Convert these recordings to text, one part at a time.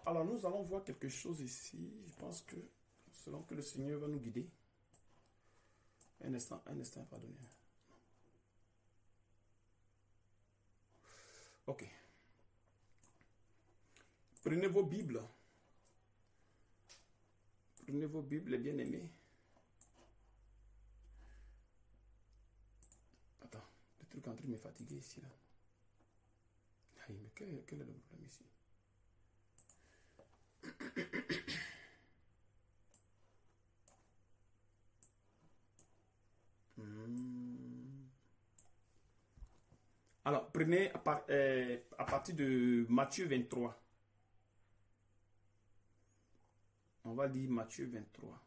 Alors, nous allons voir quelque chose ici. Je pense que, selon que le Seigneur va nous guider. Un instant, pardonnez. Ok. Prenez vos Bibles. Prenez vos Bibles, les bien-aimés. Attends, le truc est en train de me fatiguer ici, là. Aïe, mais quel est le problème ici? Alors, prenez à partir de Matthieu 23. On va lire Matthieu 23.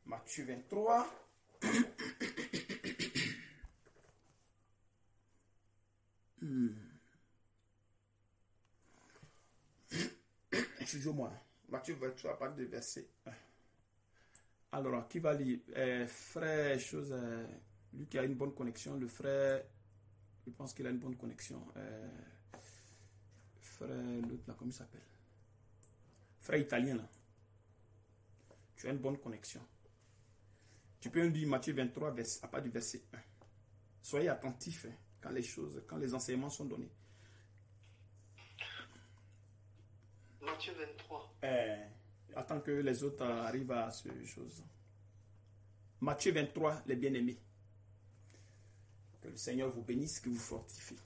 Matthieu 23. Excusez-moi. Matthieu 23, à partir de verset 1. Alors, qui va lire? Frère, chose, lui qui a une bonne connexion, le frère, je pense qu'il a une bonne connexion. Frère, l'autre là, comment il s'appelle? Frère italien là. Tu as une bonne connexion. Tu peux lire Matthieu 23 à partir du verset 1. Soyez attentifs quand les enseignements sont donnés. Matthieu 23. Attends que les autres arrivent à ce chose. Matthieu 23, les bien-aimés. Que le Seigneur vous bénisse, que vous fortifie.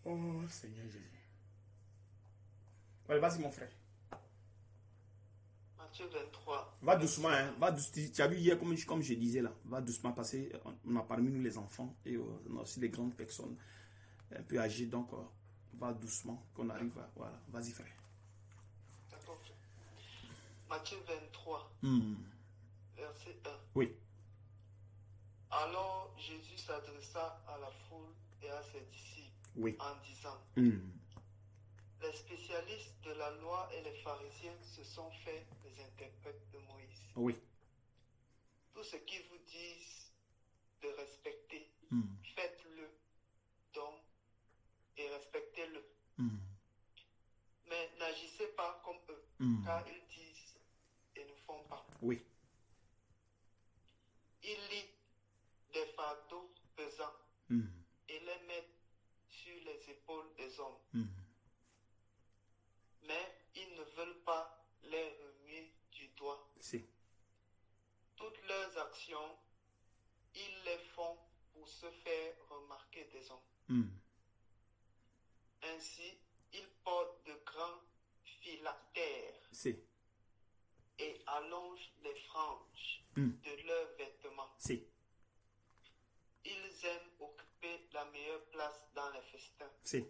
Oh Seigneur Jésus. Allez, vas-y mon frère. Matthieu 23. Va doucement, hein. Va doucement. Tu as vu hier, comme je disais là, va doucement passer. On a parmi nous les enfants et on a aussi les grandes personnes un peu âgées. Donc, va doucement qu'on arrive à. Voilà, vas-y frère. D'accord. Matthieu 23, verset 1. Oui. Alors Jésus s'adressa à la foule et à ses disciples en disant, les spécialistes de la loi et les pharisiens se sont faits les interprètes de Moïse. Oui. Tout ce qu'ils vous disent de respecter, faites-le donc et respectez-le. Mais n'agissez pas comme eux, car ils disent et ne font pas. Oui. Ils lient des fardeaux pesants et les mettent sur les épaules des hommes. Mais ils ne veulent pas les remuer du doigt. Si. Toutes leurs actions, ils les font pour se faire remarquer des hommes. Ainsi, ils portent de grands phylactères Si. et allongent les franges de leurs vêtements. Si. Ils aiment occuper la meilleure place dans les festins Si.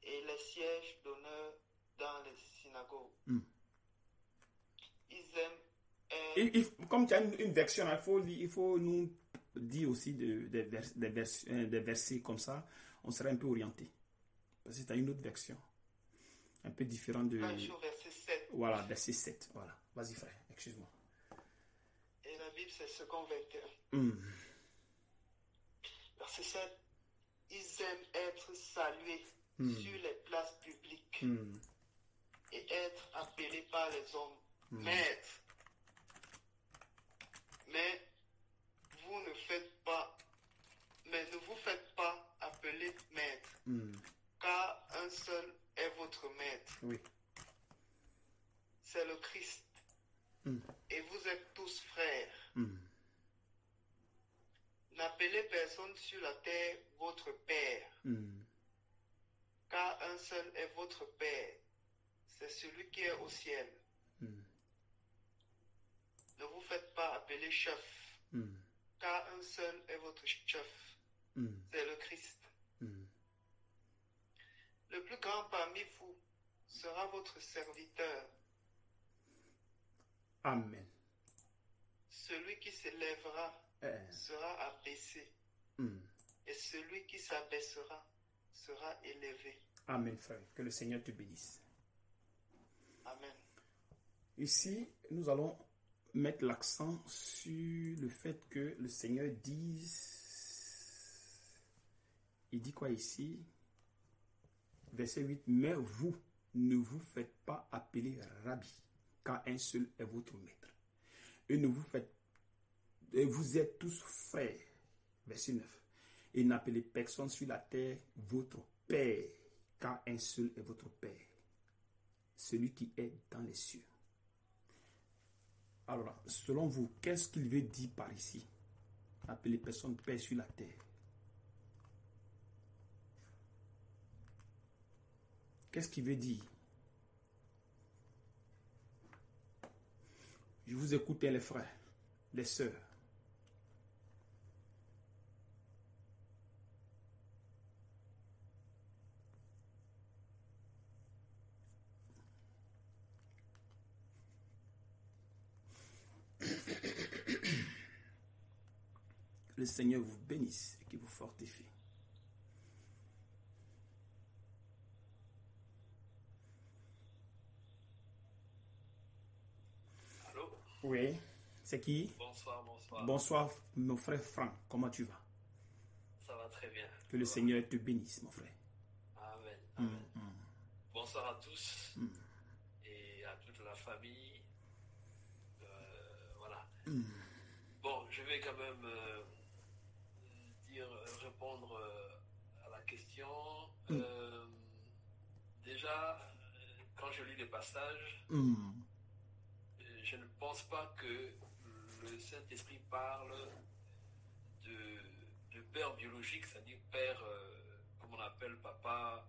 et les sièges d'honneur dans les synagogues. Ils aiment Comme tu as une version, il faut nous dire aussi des versets comme ça, on sera un peu orienté. Parce que tu as une autre version, un peu différente de... verset 7. Voilà, verset 7. Voilà. Vas-y frère, excuse-moi. Et la Bible, c'est second 21. Verset 7. Ils aiment être salués sur les places publiques et être appelés par les hommes maîtres. Mais ne vous faites pas appeler maître, car un seul est votre maître. Oui. C'est le Christ. Et vous êtes tous frères. N'appelez personne sur la terre votre père, car un seul est votre père, c'est celui qui est au ciel. Ne vous faites pas appeler chef, car un seul est votre chef, c'est le Christ. Le plus grand parmi vous sera votre serviteur. Amen. Celui qui s'élèvera sera abaissé, et celui qui s'abaissera sera élevé. Amen, frère. Que le Seigneur te bénisse. Amen. Ici, nous allons mettre l'accent sur le fait que le Seigneur dise... Il dit quoi ici? Verset 8. Mais vous, ne vous faites pas appeler Rabbi, car un seul est votre maître. Et vous êtes tous frères. Verset 9. Et n'appelez personne sur la terre votre Père, car un seul est votre Père, celui qui est dans les cieux. Alors, selon vous, qu'est-ce qu'il veut dire par ici? Appeler personne Père sur la terre. Qu'est-ce qu'il veut dire? Je vous écoute, les frères, les sœurs. Le Seigneur vous bénisse et qu'il vous fortifie. Allô? Oui, c'est qui? Bonsoir, bonsoir. Bonsoir, mon frère Franck. Comment tu vas? Ça va très bien. Que le Seigneur te bénisse, mon frère. Amen. Amen. Bonsoir à tous et à toute la famille. Voilà. Bon, je vais quand même répondre à la question. Déjà, quand je lis les passages, je ne pense pas que le Saint-Esprit parle de père biologique, c'est-à-dire père, comme on appelle papa,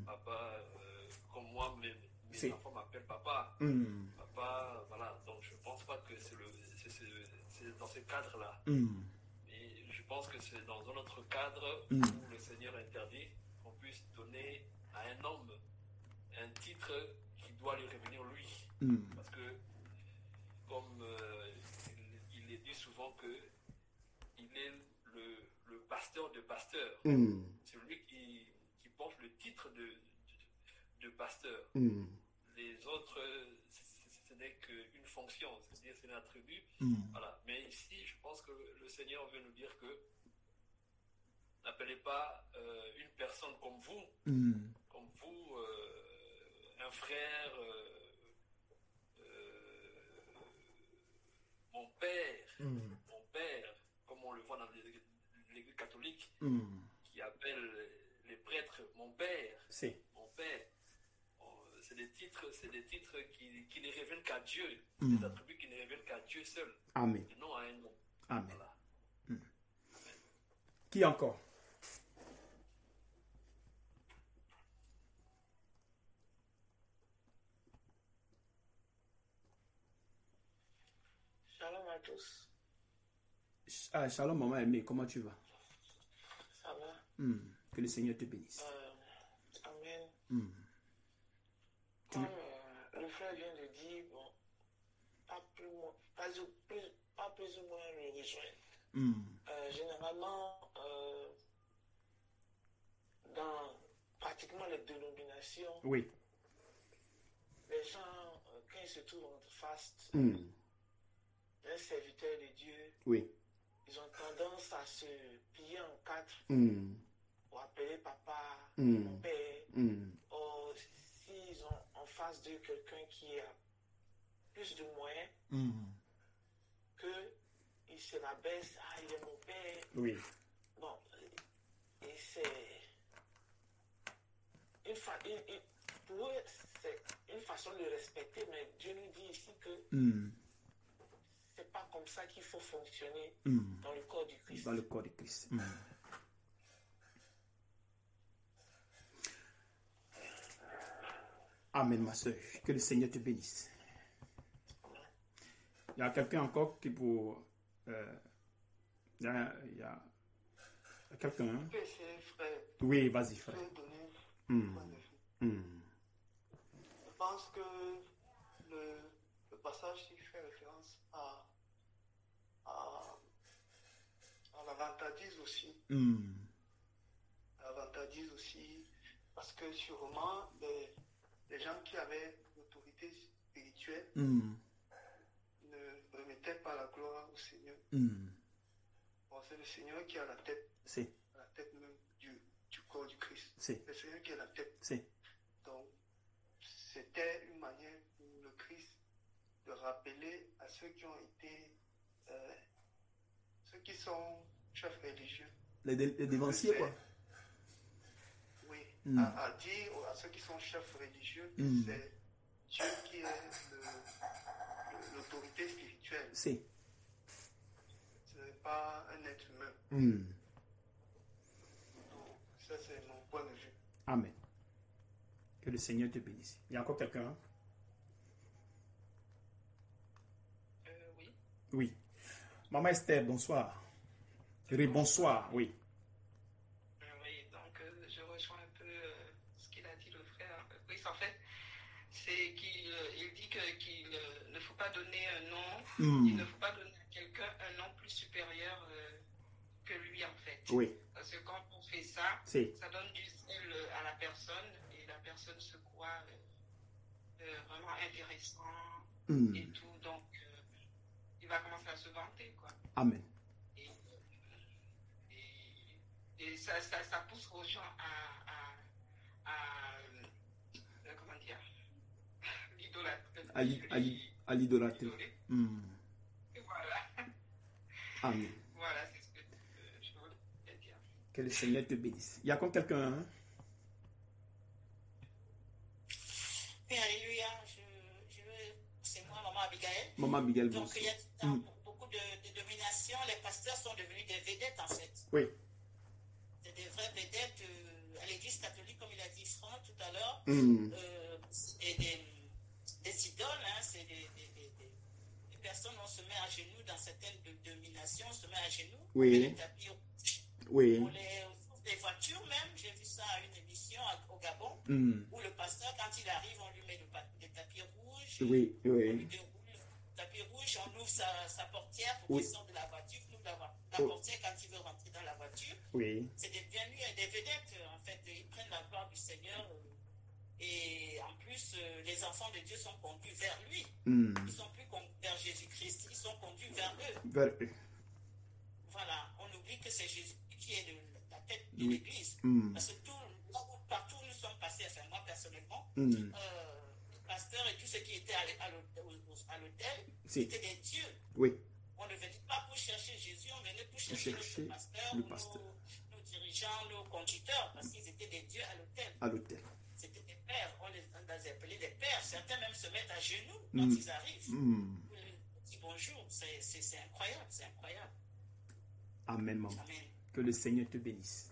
papa, comme moi, mes enfants m'appellent papa. Papa, voilà. Donc je ne pense pas que c'est dans ce cadre-là. Mais je pense que c'est dans un autre cadre où le Seigneur interdit qu'on puisse donner à un homme un titre qui doit lui revenir lui. Parce que, comme il dit souvent que il est le pasteur de pasteurs. C'est lui qui porte le titre de pasteur. Les autres, ce n'est qu'une fonction, c'est-à-dire c'est un attribut. Voilà. Mais ici, je pense que le Seigneur veut nous dire que n'appelez pas une personne comme vous, un frère, mon père, comme on le voit dans l'Église catholique, qui appelle les prêtres mon père, mon père. C'est des titres qui ne révèlent qu'à Dieu, des attributs qui ne révèlent qu'à Dieu seul, Amen. et non à un homme. Amen. Voilà. Amen. Qui encore? Shalom à tous. Shalom, maman aimée, comment tu vas? Ça va? Que le Seigneur te bénisse. Amen. Comme le frère vient de dire, bon, pas plus ou moins le rejoindre. Généralement, dans pratiquement les dénominations, oui, les gens, quand ils se trouvent en face d'un serviteur de Dieu, oui, ils ont tendance à se plier en quatre pour appeler papa, mon père. Or, s'ils ont en face d'eux quelqu'un qui a plus de moyens, qu'il se rabaisse, il est mon père. oui. Bon, et c'est pour eux, c'est une façon de respecter, mais Dieu nous dit ici que c'est pas comme ça qu'il faut fonctionner dans le corps du Christ. Dans le corps du Christ. Amen, ma soeur. Que le Seigneur te bénisse. Il y a quelqu'un encore qui pour... il y a quelqu'un. Hein? Frère. Oui, vas-y, frère. Je pense que le passage qui fait référence à la vantardise aussi. disent aussi, parce que sûrement les gens qui avaient l'autorité spirituelle ne remettaient pas la gloire au Seigneur. Bon, c'est le Seigneur qui a la tête, la tête même du corps du Christ. C'est le Seigneur qui a la tête. Donc, c'était une manière pour le Christ de rappeler à ceux qui ont été, ceux qui sont chefs religieux. Les dévanciers, quoi. Oui, à dire à ceux qui sont chefs religieux que c'est Dieu qui est l'autorité spirituelle. Ce n'est pas un être humain. Donc, ça, c'est mon point de vue. Amen. Que le Seigneur te bénisse. Il y a encore quelqu'un? Hein? Oui. Oui. Maman Esther, bonsoir. Bonsoir, oui. Oui, donc je rejoins un peu ce qu'il a dit le frère. Oui, en fait, c'est qu'il dit qu'il ne faut pas donner un nom, il ne faut pas donner à quelqu'un un nom plus supérieur que lui, en fait. Oui. Parce que quand on fait ça, ça donne du sel à la personne et la personne se croit vraiment intéressant et tout. Donc, il va commencer à se vanter, quoi. Amen. Et ça pousse aux gens à comment dire, à l'idolâtrie. Et voilà. Amen. Voilà, c'est ce que je voulais dire. Que le Seigneur te bénisse. Il y a encore quelqu'un? Hein? Oui, alléluia. C'est moi, Maman Abigail. Maman Abigail, donc, bonsoir. Il y a beaucoup de dominations. Les pasteurs sont devenus des vedettes, en fait. Oui. C'est des vraies vedettes à l'église catholique, comme il a dit Franck tout à l'heure. Des idoles, hein, c'est des personnes, on se met à genoux dans certaines dominations, on se met à genoux. Oui. On met les tapis rouges. Oui. Pour les voitures même, j'ai vu ça à une émission au Gabon, où le pasteur, quand il arrive, on lui met des tapis rouges. Oui, oui. On lui déroule le tapis rouge, on ouvre sa portière pour qu'il sorte de la voiture, on ouvre la portière quand il veut rentrer dans la voiture. Oui. C'est devenu des vedettes, en fait. Ils prennent la gloire du Seigneur. Et en plus, les enfants de Dieu sont conduits vers lui. Ils ne sont plus conduits vers Jésus-Christ, ils sont conduits vers eux. Voilà, on oublie que c'est Jésus qui est la tête de l'Église. Parce que partout où nous sommes passés, enfin moi personnellement, les pasteurs et tous ceux qui étaient à l'hôtel, c'était des dieux. Oui. On ne venait pas pour chercher Jésus, on venait pour chercher le pasteur, nos dirigeants, nos conducteurs, parce qu'ils étaient des dieux à l'hôtel. C'était des pères, on les appelait des pères. Certains même se mettent à genoux quand ils arrivent. Pour leur dire bonjour, c'est incroyable, c'est incroyable. Amen, maman. Amen. Que le Seigneur te bénisse.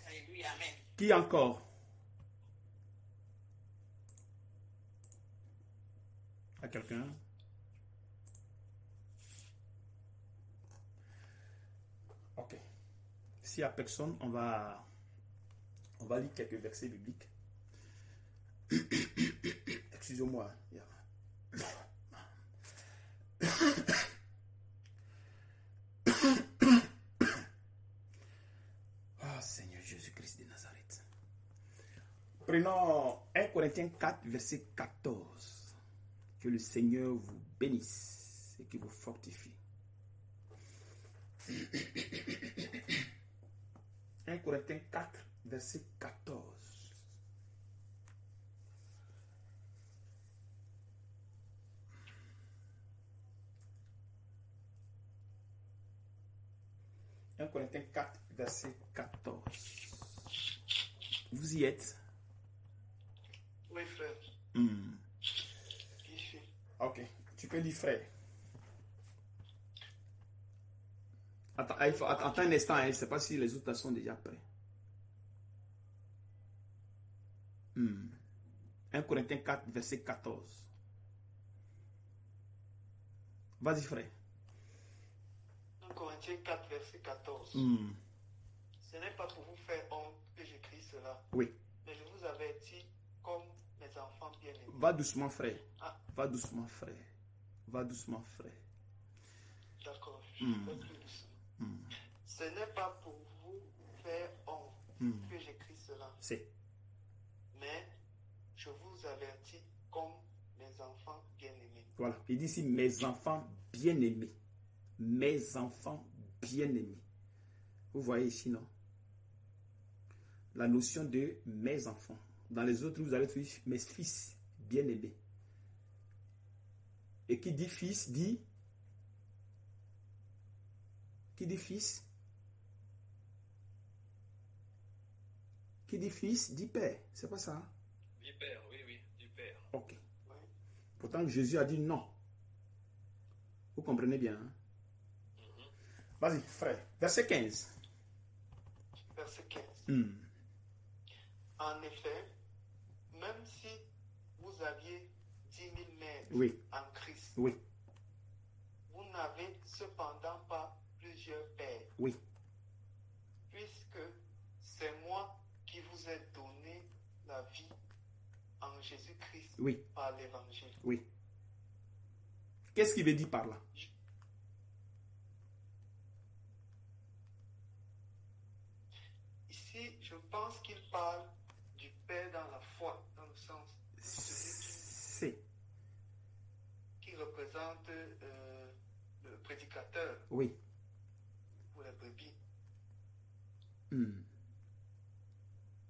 Alléluia, amen. Qui encore? À quelqu'un? Ok. S'il n'y a personne, on va lire quelques versets bibliques. Excusez-moi. Oh Seigneur Jésus-Christ de Nazareth. Prenons 1 Corinthiens 4, verset 14. Que le Seigneur vous bénisse et qu'il vous fortifie. 1 Corinthiens 4, verset 14. Corinthiens 4, verset 14. Vous y êtes? Oui, frère. Ici. Ok, tu peux lire, frère. Attends un instant, je ne sais pas si les autres sont déjà prêts. 1 Corinthiens 4, verset 14. Vas-y, frère. 1 Corinthiens 4, verset 14. Ce n'est pas pour vous faire honte que j'écris cela. Oui. Mais je vous avertis comme mes enfants bien-aimés. Va doucement, frère. Va doucement, frère. Va doucement, frère. D'accord, je vais plus doucement. Ce n'est pas pour vous faire honte que j'écris C'est. Mais je vous avertis comme mes enfants bien-aimés. Voilà. Il dit ici mes enfants bien-aimés. Mes enfants bien-aimés. Vous voyez ici, non? La notion de mes enfants. Dans les autres, vous allez trouver mes fils bien-aimés. Et qui dit fils dit... Qui dit fils? Qui dit fils dit père. C'est pas ça? Dit père, oui, oui, du père. Ok. Pourtant, Jésus a dit non. Vous comprenez bien, hein? Vas-y, frère. Verset 15. Verset 15. Hmm. En effet, même si vous aviez 10 000 maîtres Oui. en Christ, Oui. vous n'avez cependant pas plusieurs pères, Oui. puisque c'est moi qui vous ai donné la vie en Jésus-Christ Oui. par l'évangile. Oui. Qu'est-ce qu'il veut dire par là? Ici, je pense qu'il parle du Père dans la foi, dans le sens de celui C'est. qui représente le prédicateur Oui. pour les brebis. Hmm.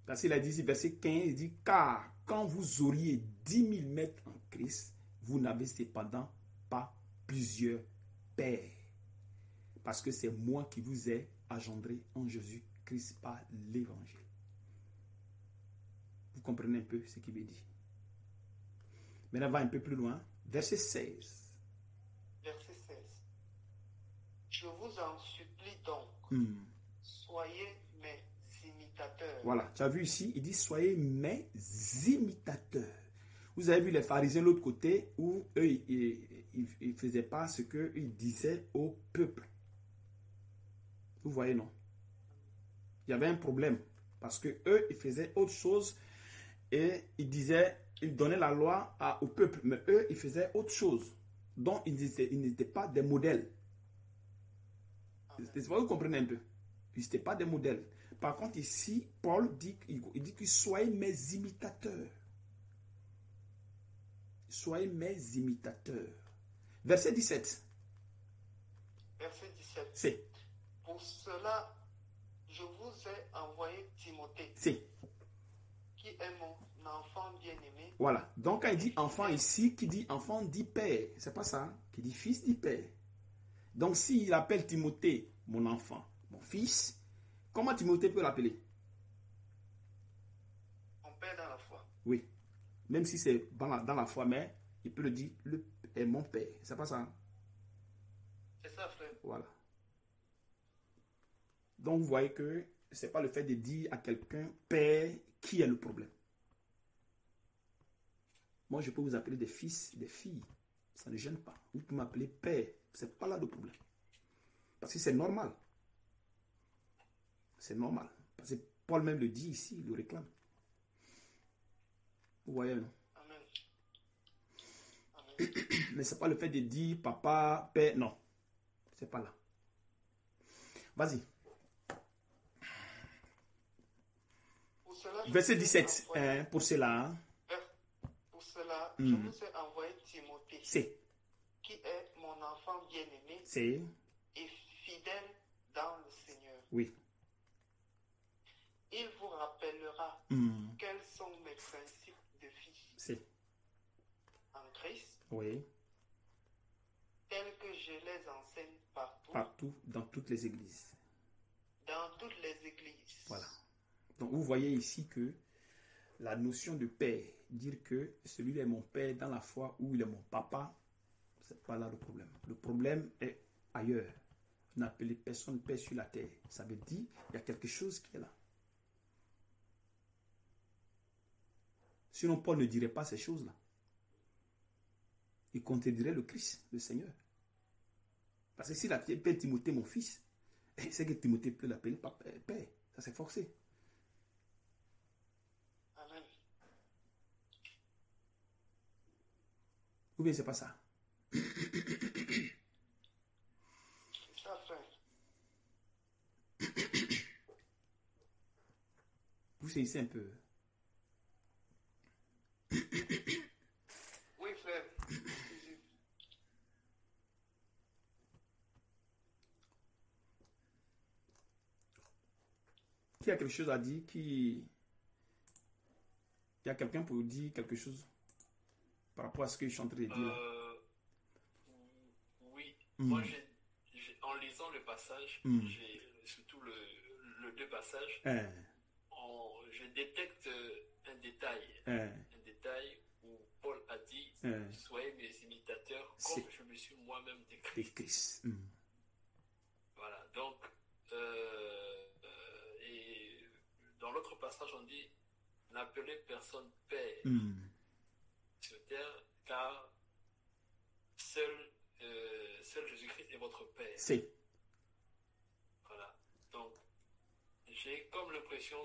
Parce qu'il a dit ici, verset 15, il dit, car quand vous auriez 10 000 mètres en Christ, vous n'avez cependant pas plusieurs pères. Parce que c'est moi qui vous ai engendré en Jésus-Christ par l'évangile. Vous comprenez un peu ce qu'il veut dire. Maintenant, on va un peu plus loin. Verset 16. Verset 16. Je vous en supplie donc, soyez mes imitateurs. Voilà, tu as vu ici, il dit soyez mes imitateurs. Vous avez vu les pharisiens de l'autre côté où eux, ils ne faisaient pas ce qu'ils disaient au peuple. Vous voyez, non? Il y avait un problème parce que eux, ils faisaient autre chose et ils disaient, ils donnaient la loi au peuple, mais eux, ils faisaient autre chose. Donc, ils n'étaient pas des modèles. Vous comprenez un peu? Ils n'étaient pas des modèles. Par contre, ici, Paul dit que soyez mes imitateurs. Soyez mes imitateurs. Verset 17. Verset 17. C'est. Pour cela, je vous ai envoyé Timothée, C'est. qui est mon enfant bien-aimé. Voilà. Donc, quand il dit enfant ici, qui dit enfant dit père. C'est pas ça. Qui dit fils dit père. Donc, s'il appelle Timothée mon enfant, mon fils, comment Timothée peut l'appeler? Mon père dans la foi. Oui. Même si c'est dans la foi, mais il peut le dire, est mon père. C'est pas ça. C'est ça, frère. Voilà. Donc, vous voyez que ce n'est pas le fait de dire à quelqu'un père qui est le problème. Moi, je peux vous appeler des fils, des filles. Ça ne gêne pas. Vous pouvez m'appeler père. Ce n'est pas là le problème. Parce que c'est normal. C'est normal. Parce que Paul même le dit ici, il le réclame. Vous voyez, non? Amen. Amen. Mais ce n'est pas le fait de dire papa, père. Non. Ce n'est pas là. Vas-y. Verset 17. Pour cela. Pour cela, je vous ai envoyé Timothée. C'est. Qui est mon enfant bien-aimé. C'est. Et fidèle dans le Seigneur. Oui. Il vous rappellera quels sont mes principes de vie. C'est. En Christ. Oui. Tels que je les enseigne partout. Partout, dans toutes les églises. Dans toutes les églises. Voilà. Donc, vous voyez ici que la notion de père, dire que celui-là est mon père dans la foi ou il est mon papa, ce n'est pas là le problème. Le problème est ailleurs. N'appelez personne père sur la terre. Ça veut dire qu'il y a quelque chose qui est là. Sinon, Paul ne dirait pas ces choses-là. Il contredirait le Christ, le Seigneur. Parce que s'il appelle Timothée mon fils, c'est que Timothée peut l'appeler père. Ça, c'est forcé. Amen. Ou bien c'est pas ça. C'est ça, frère. Vous saisissez un peu. Oui, frère. Qui a quelque chose à dire? Il y a quelqu'un pour dire quelque chose par rapport à ce que je suis en train de dire là? Oui. Moi, en lisant le passage, surtout le deux passages, je détecte un détail. Un détail où Paul a dit soyez mes imitateurs comme je me suis moi-même de Christ. Voilà. Donc, et dans l'autre passage, on dit n'appelez personne père sur terre, car seul Jésus-Christ est votre père. Voilà. Donc, j'ai comme l'impression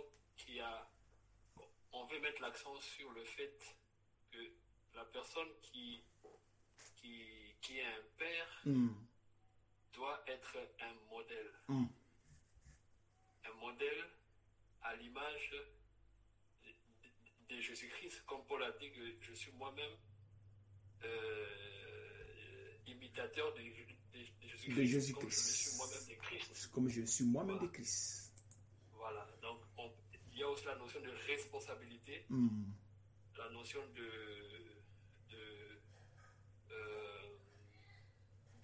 on veut mettre l'accent sur le fait que la personne qui est un père doit être un modèle. Un modèle à l'image de Jésus-Christ, comme Paul a dit que je suis moi-même imitateur de Jésus-Christ, comme je suis moi-même de Christ. Comme je suis moi-même de Christ. Voilà, donc il y a aussi la notion de responsabilité, la notion de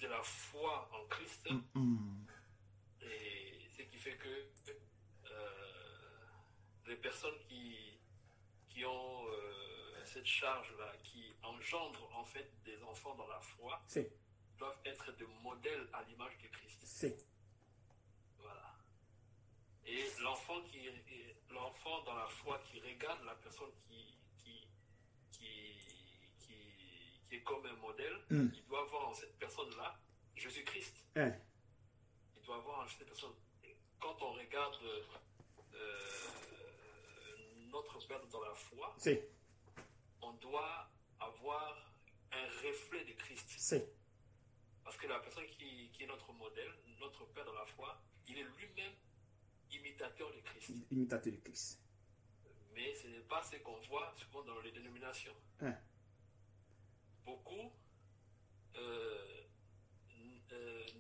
la foi en Christ, et ce qui fait que les personnes qui ont cette charge-là, qui engendrent en fait des enfants dans la foi, doivent être des modèles à l'image de Christ. Voilà. Et l'enfant dans la foi qui regarde la personne qui est comme un modèle, il doit voir en cette personne-là Jésus-Christ. Il doit voir en cette personne. Quand on regarde notre Père dans la foi, on doit avoir un reflet de Christ. Parce que la personne qui est notre modèle, notre Père dans la foi, il est lui-même imitateur de Christ. Imitateur de Christ. Mais ce n'est pas ce qu'on voit souvent dans les dénominations. Beaucoup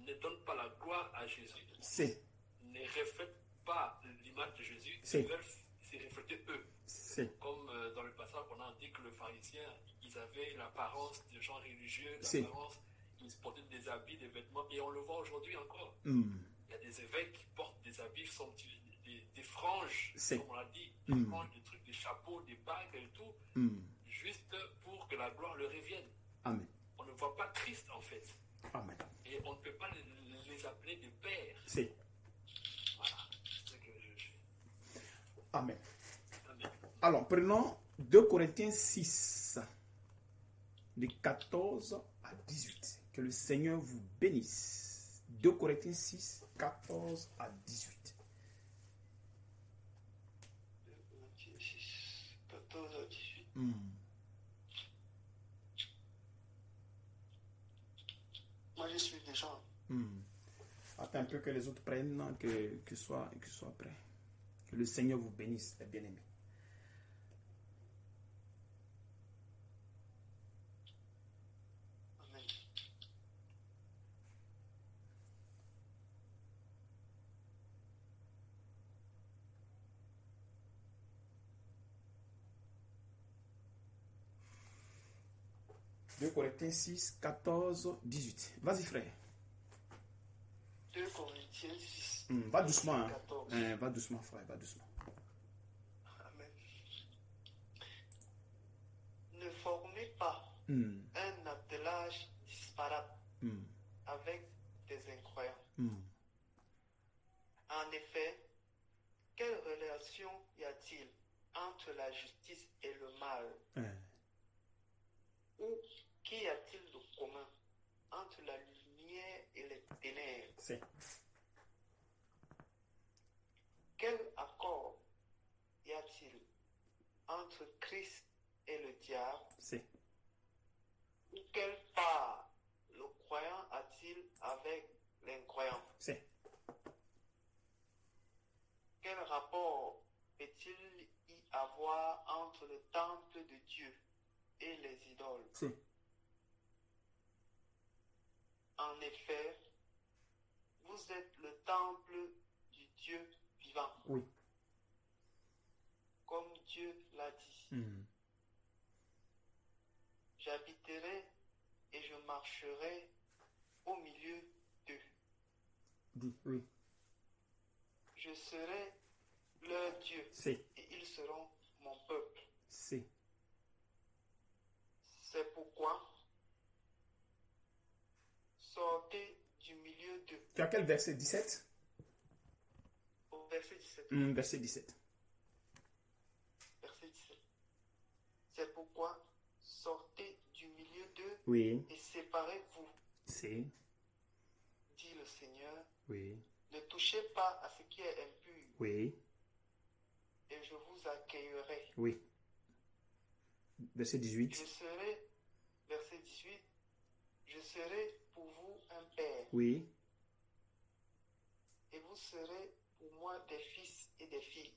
ne donnent pas la gloire à Jésus. Ne reflètent pas l'image de Jésus. Ils veulent se refléter eux. Comme dans le passage, on a dit que les pharisiens, ils avaient l'apparence de gens religieux, ils portaient des habits, des vêtements, et on le voit aujourd'hui encore. Il y a des évêques qui portent des habits, des franges, comme on l'a dit, des franges, des trucs, des chapeaux, des bagues et tout, juste pour que la gloire leur revienne. Amen. On ne voit pas Christ en fait. Amen. Et on ne peut pas les appeler des pères. Voilà, c'est ce que je fais. Amen. Alors, prenons 2 Corinthiens 6, de 14 à 18. Que le Seigneur vous bénisse. 2 Corinthiens 6, 14 à 18. 2 Corinthiens 6, 14 à 18. Moi, je suis déjà. Attends un peu que les autres prennent, que soient prêts. Que le Seigneur vous bénisse, les bien-aimés. Amen. Deux Corinthiens 6, 14, 18. Vas-y, frère. 2 Corinthiens 6. Va doucement. 14. Va doucement, frère, va doucement. Amen. Ne formez pas un attelage disparate avec des incroyants. En effet, quelle relation y a-t-il entre la justice et le mal? Ou qu'y a-t-il de commun entre la lumière et les ténèbres? Quel accord y a-t-il entre Christ et le diable? Ou quelle part le croyant a-t-il avec l'incroyant? Quel rapport peut-il y avoir entre le temple de Dieu et les idoles? Si. En effet, vous êtes le temple du Dieu vivant. Oui. Comme Dieu l'a dit. J'habiterai et je marcherai au milieu d'eux. Dis, oui. Je serai leur Dieu. Si. Et ils seront mon peuple. Si. C'est pourquoi sortez du milieu d'eux. Tu as quel verset? 17? Au verset 17. Verset 17. Verset 17. C'est pourquoi sortez du milieu d'eux Oui. et séparez-vous. Si. Dit le Seigneur. Oui. Ne touchez pas à ce qui est impur. Oui. Et je vous accueillerai. Oui. Verset 18. Je serai, verset 18, je serai pour vous un père. Oui. Et vous serez pour moi des fils et des filles.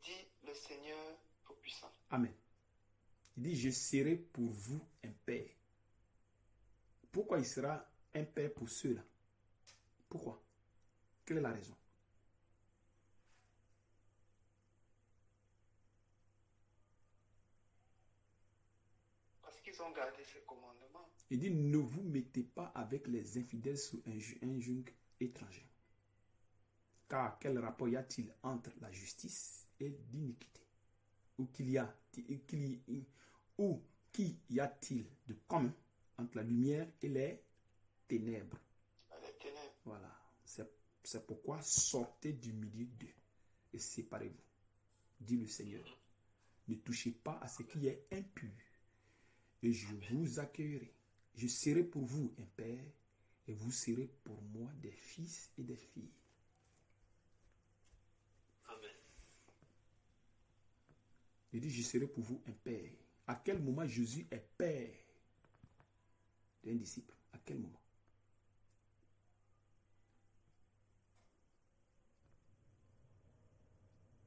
Dit le Seigneur Tout-Puissant. Amen. Il dit, je serai pour vous un père. Pourquoi il sera un père pour ceux-là? Pourquoi? Quelle est la raison? Parce qu'ils ont gardé ses commandements. Il dit, ne vous mettez pas avec les infidèles sous un joug étranger. Car quel rapport y a-t-il entre la justice et l'iniquité? Ou qu'y a-t-il de commun entre la lumière et les ténèbres? Les ténèbres. Voilà. C'est pourquoi sortez du milieu d'eux et séparez-vous, dit le Seigneur. Ne touchez pas à ce qui est impur et je vous accueillerai. Je serai pour vous un père et vous serez pour moi des fils et des filles. Amen. Il dit, je serai pour vous un père. À quel moment Jésus est père d'un disciple? À quel moment?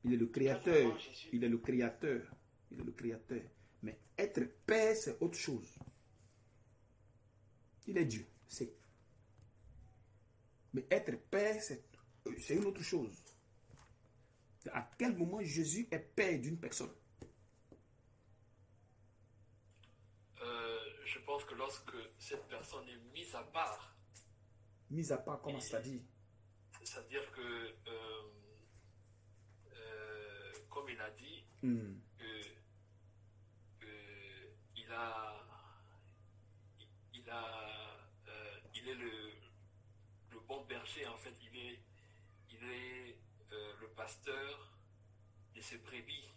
Il est le créateur. Il est le créateur. Il est le créateur. Mais être père, c'est autre chose. Il est Dieu, c'est. Mais être père, c'est une autre chose. À quel moment Jésus est père d'une personne? Je pense que lorsque cette personne est mise à part. Mise à part, comment c'est-à-dire? C'est-à-dire que, comme il a dit, il est le bon berger, en fait. Il est le pasteur de ses brebis.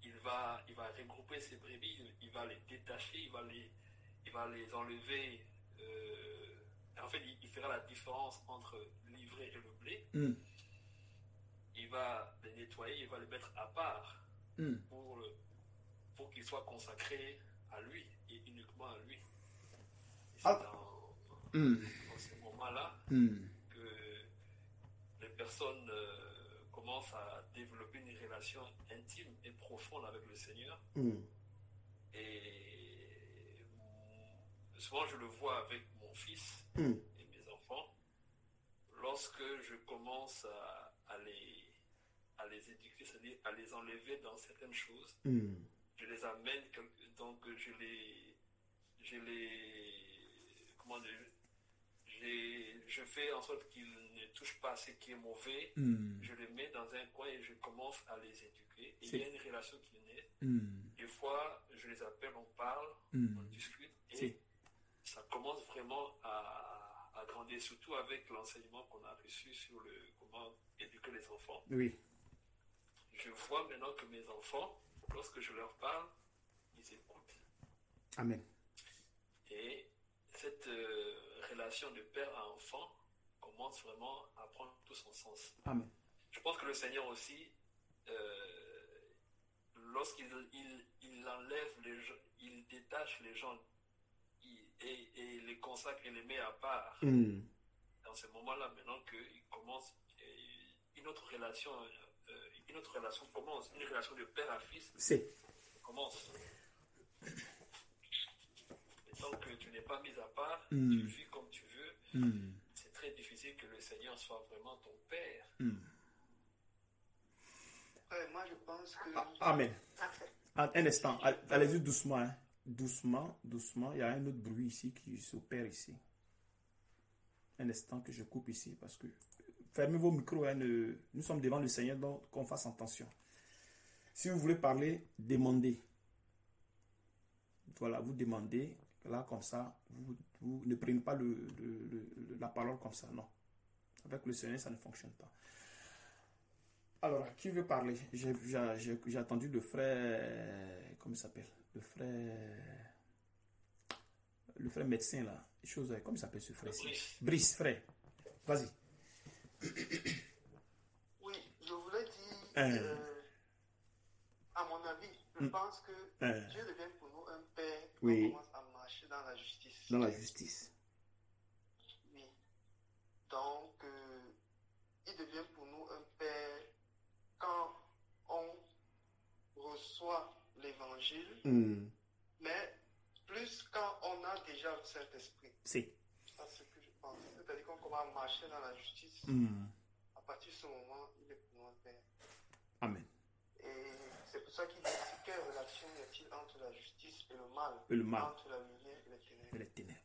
Il va regrouper ses brebis, il va les détacher, il va les enlever. En fait, il fera la différence entre l'ivraie et le blé. Il va les nettoyer, il va les mettre à part pour qu'ils soient consacrés à lui et uniquement à lui. Et c'est dans ce moment-là que les personnes commencent à développer une relation intime et profonde avec le Seigneur. Et souvent je le vois avec mon fils et mes enfants. Lorsque je commence à les éduquer, c'est-à-dire à les enlever dans certaines choses, je les amène, donc je fais en sorte qu'ils ne touchent pas à ce qui est mauvais. Je les mets dans un coin et je commence à les éduquer. Et il y a une relation qui naît. Des fois, je les appelle, on parle, on discute. Et ça commence vraiment à grandir, surtout avec l'enseignement qu'on a reçu sur comment éduquer les enfants. Oui. Je vois maintenant que mes enfants, lorsque je leur parle, ils écoutent. Amen. Et cette relation de père à enfant commence vraiment à prendre tout son sens. Amen. Je pense que le Seigneur aussi, lorsqu'il enlève les gens, il détache les gens et les consacre et les met à part. Dans ce moment-là, maintenant qu'il commence une notre relation commence, une relation de père à fils commence. Et tant que tu n'es pas mis à part, tu vis comme tu veux, c'est très difficile que le Seigneur soit vraiment ton père. Moi, je pense que... Amen. Un instant, allez-y doucement. Hein. Doucement. Il y a un autre bruit ici qui s'opère ici. Un instant que je coupe ici parce que... Fermez vos micros. Hein, nous sommes devant le Seigneur, donc qu'on fasse attention. Si vous voulez parler, demandez. Voilà, vous demandez. Là, comme ça, vous ne prenez pas la parole comme ça. Non. Avec le Seigneur, ça ne fonctionne pas. Alors, qui veut parler? J'ai attendu le frère... Comment il s'appelle? Le frère médecin, là. Comment il s'appelle ce frère? Brice, frère. Vas-y. Oui, je voulais dire... à mon avis, je pense que Dieu devient pour nous un père quand on commence à marcher dans la justice. Dans la justice. Oui. Donc, il devient pour nous un père quand on reçoit l'évangile, mais plus quand on a déjà le Saint-Esprit. C'est ça ce que je pense. C'est-à-dire qu'on commence à marcher dans la justice. À partir de ce moment, il est pour nous un père. Amen. Et c'est pour ça qu'il dit quelle relation y a-t-il entre la justice et le mal, entre la lumière et les ténèbres.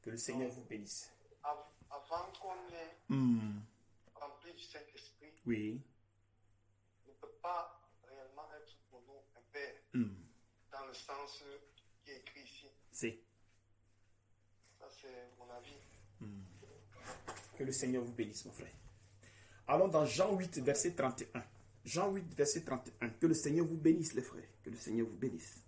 Que le Seigneur vous bénisse. Avant qu'on ait rempli du Saint-Esprit, ne peut pas réellement être pour nous un père, dans le sens qui est écrit ici. Ça, c'est mon avis. Que le Seigneur vous bénisse, mon frère. Allons dans Jean 8, verset 31. Jean 8, verset 31. Que le Seigneur vous bénisse, les frères. Que le Seigneur vous bénisse.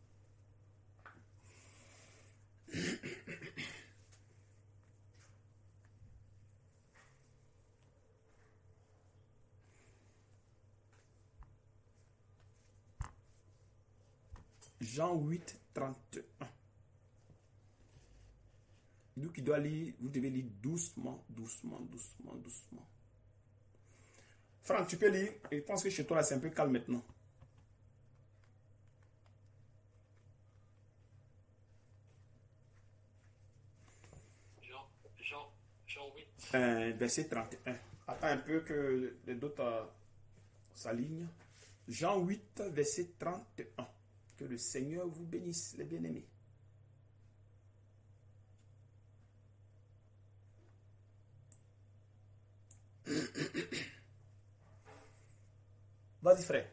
Jean 8, 31. Nous qui doit lire, vous devez lire doucement. Franck, tu peux lire. Je pense que chez toi, là, c'est un peu calme maintenant. Jean 8. Verset 31. Attends un peu que les autres s'alignent. Jean 8, verset 31. Que le Seigneur vous bénisse, les bien-aimés. Vas-y, frère.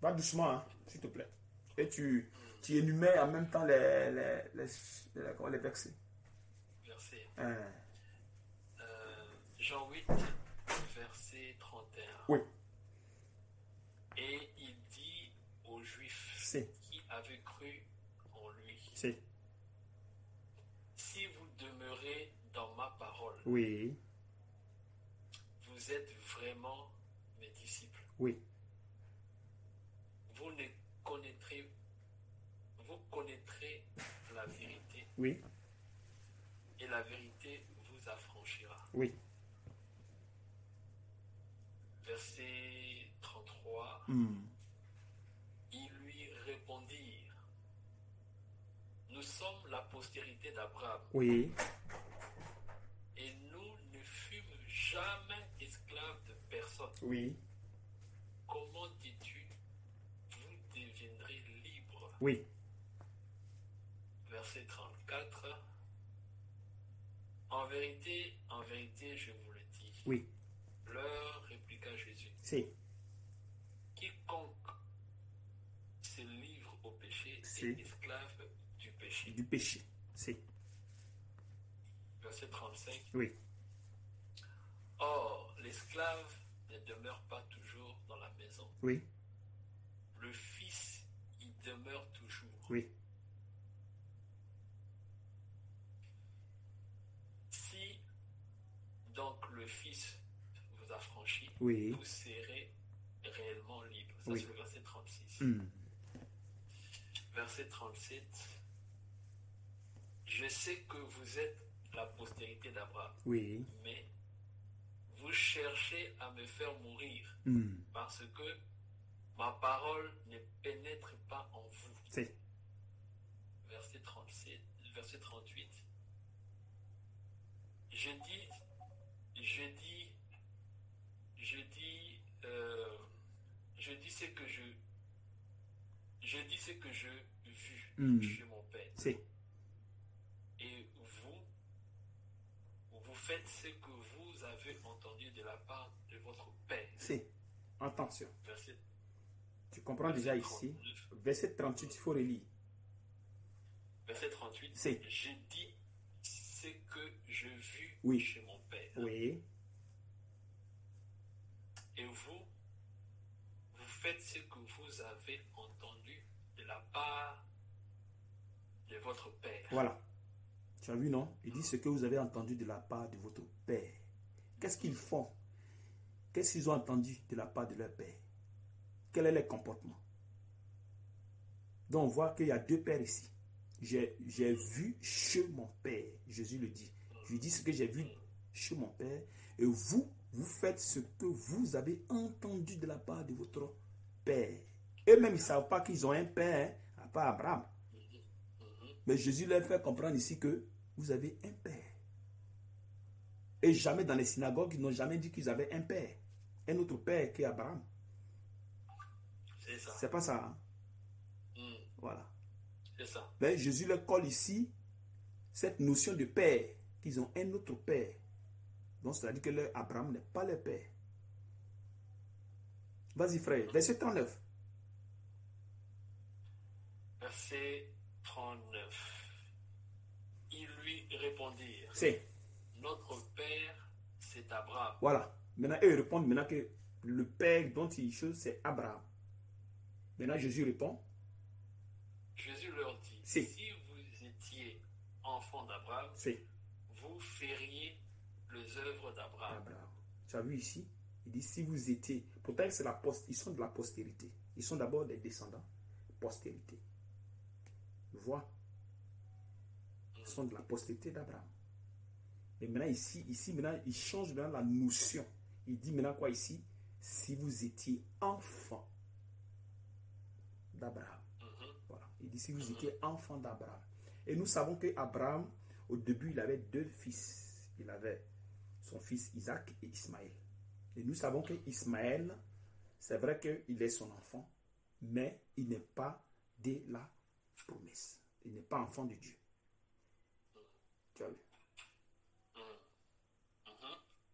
Va doucement, hein, s'il te plaît. Et tu énumères en même temps les versets. Jean 8, verset 31. Oui. Et il dit aux Juifs qui avaient cru en lui, si vous demeurez dans ma parole, vous êtes vraiment mes disciples. Vous connaîtrez la vérité. Et la vérité vous affranchira. Verset 33. Ils lui répondirent, nous sommes la postérité d'Abraham. Et nous ne fûmes jamais esclaves de personne. Comment dis-tu, vous deviendrez libres? Verset 34. En vérité, je vous le dis. Leur répliqua Jésus. Quiconque se livre au péché est esclave du péché. Verset 35. Or, l'esclave ne demeure pas toujours dans la maison. Le Fils y demeure toujours. Si donc le Fils vous affranchit, vous serez réellement libre. Ça, c'est le verset 36. Verset 37. Je sais que vous êtes la postérité d'Abraham, mais vous cherchez à me faire mourir parce que ma parole ne pénètre pas en vous. C'est. Verset 37, verset 38. Je dis ce que je vis chez mon père. C'est. Et vous faites ce que vous avez entendu de la part de votre père. C'est. Attention. Verset, tu comprends déjà 39. Ici. Verset 38, il faut relire. Verset 38. C'est. J'ai dit ce que je vis chez mon père. Oui. Et vous faites ce que vous avez entendu de la part de votre père. Voilà. Tu as vu, non? Il dit ce que vous avez entendu de la part de votre père. Qu'est-ce qu'ils font? Qu'est-ce qu'ils ont entendu de la part de leur père? Quel est leur comportement? Donc on voit qu'il y a deux pères ici. J'ai vu chez mon père. Jésus le dit. Je lui dis ce que j'ai vu chez mon père. Et vous faites ce que vous avez entendu de la part de votre père. Eux-mêmes, ils ne savent pas qu'ils ont un père, à part Abraham. Mais Jésus leur fait comprendre ici que vous avez un père. Et jamais dans les synagogues, ils n'ont jamais dit qu'ils avaient un père. Un autre père qu'Abraham. C'est ça. C'est pas ça. Hein? Voilà. C'est ça. Mais Jésus leur colle ici cette notion de père, qu'ils ont un autre père. Donc, c'est-à-dire que leur Abraham n'est pas leur père. Vas-y, frère. Verset 39. Verset 39. Ils lui répondirent. C'est. Notre père, c'est Abraham. Voilà. Maintenant, eux répondent maintenant que le père dont ils chose, c'est Abraham. Maintenant, Jésus répond. Jésus leur dit, si vous étiez enfant d'Abraham, vous feriez les œuvres d'Abraham. Tu as vu ici? Il dit si vous étiez. Pourtant, c'est ils sont de la postérité. Ils sont d'abord des descendants. Postérité. Tu vois? Ils sont de la postérité d'Abraham. Mais maintenant, ici, maintenant, il change maintenant la notion. Il dit maintenant quoi ici? Si vous étiez enfant d'Abraham. Voilà. Il dit si vous étiez enfant d'Abraham. Et nous savons que Abraham, au début, il avait deux fils. Il avait son fils Isaac et Ismaël. Et nous savons que Ismaël, c'est vrai qu'il est son enfant, mais il n'est pas de la promesse. Il n'est pas enfant de Dieu. Tu as vu?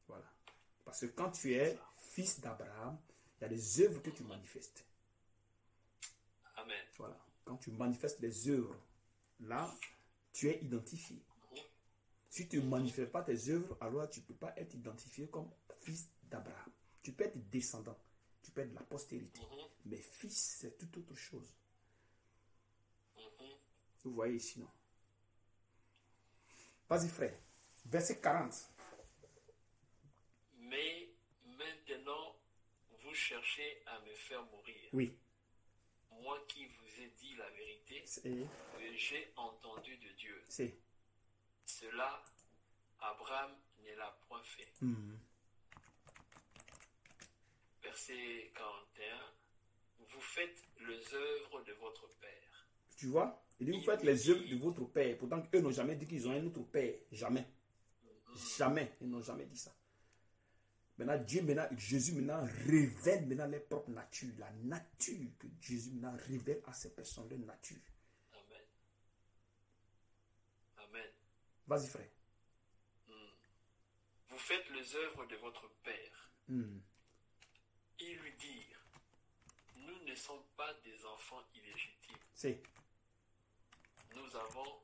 Voilà. Parce que quand tu es fils d'Abraham, il y a des œuvres que tu manifestes. Amen. Voilà. Quand tu manifestes les œuvres, là, tu es identifié. Si tu ne manifestes pas tes œuvres, alors tu ne peux pas être identifié comme fils d'Abraham. Tu peux être descendant, tu peux être de la postérité. Mais fils, c'est tout autre chose. Vous voyez ici, non? Vas-y, frère. Verset 40. Mais maintenant, vous cherchez à me faire mourir. Oui. Moi qui vous ai dit la vérité, que j'ai entendu de Dieu. Cela, Abraham ne l'a point fait. Verset 41. Vous faites les œuvres de votre père. Tu vois? Il dit, vous faites les œuvres de votre père. Pourtant, eux n'ont jamais dit qu'ils ont un autre père. Jamais. Jamais. Ils n'ont jamais dit ça. Maintenant, Jésus révèle maintenant leur propre nature. La nature que Jésus maintenant révèle à ces personnes, leur nature. Amen. Amen. Vas-y, frère. Vous faites les œuvres de votre père. Ils lui dirent, nous ne sommes pas des enfants illégitimes. Nous avons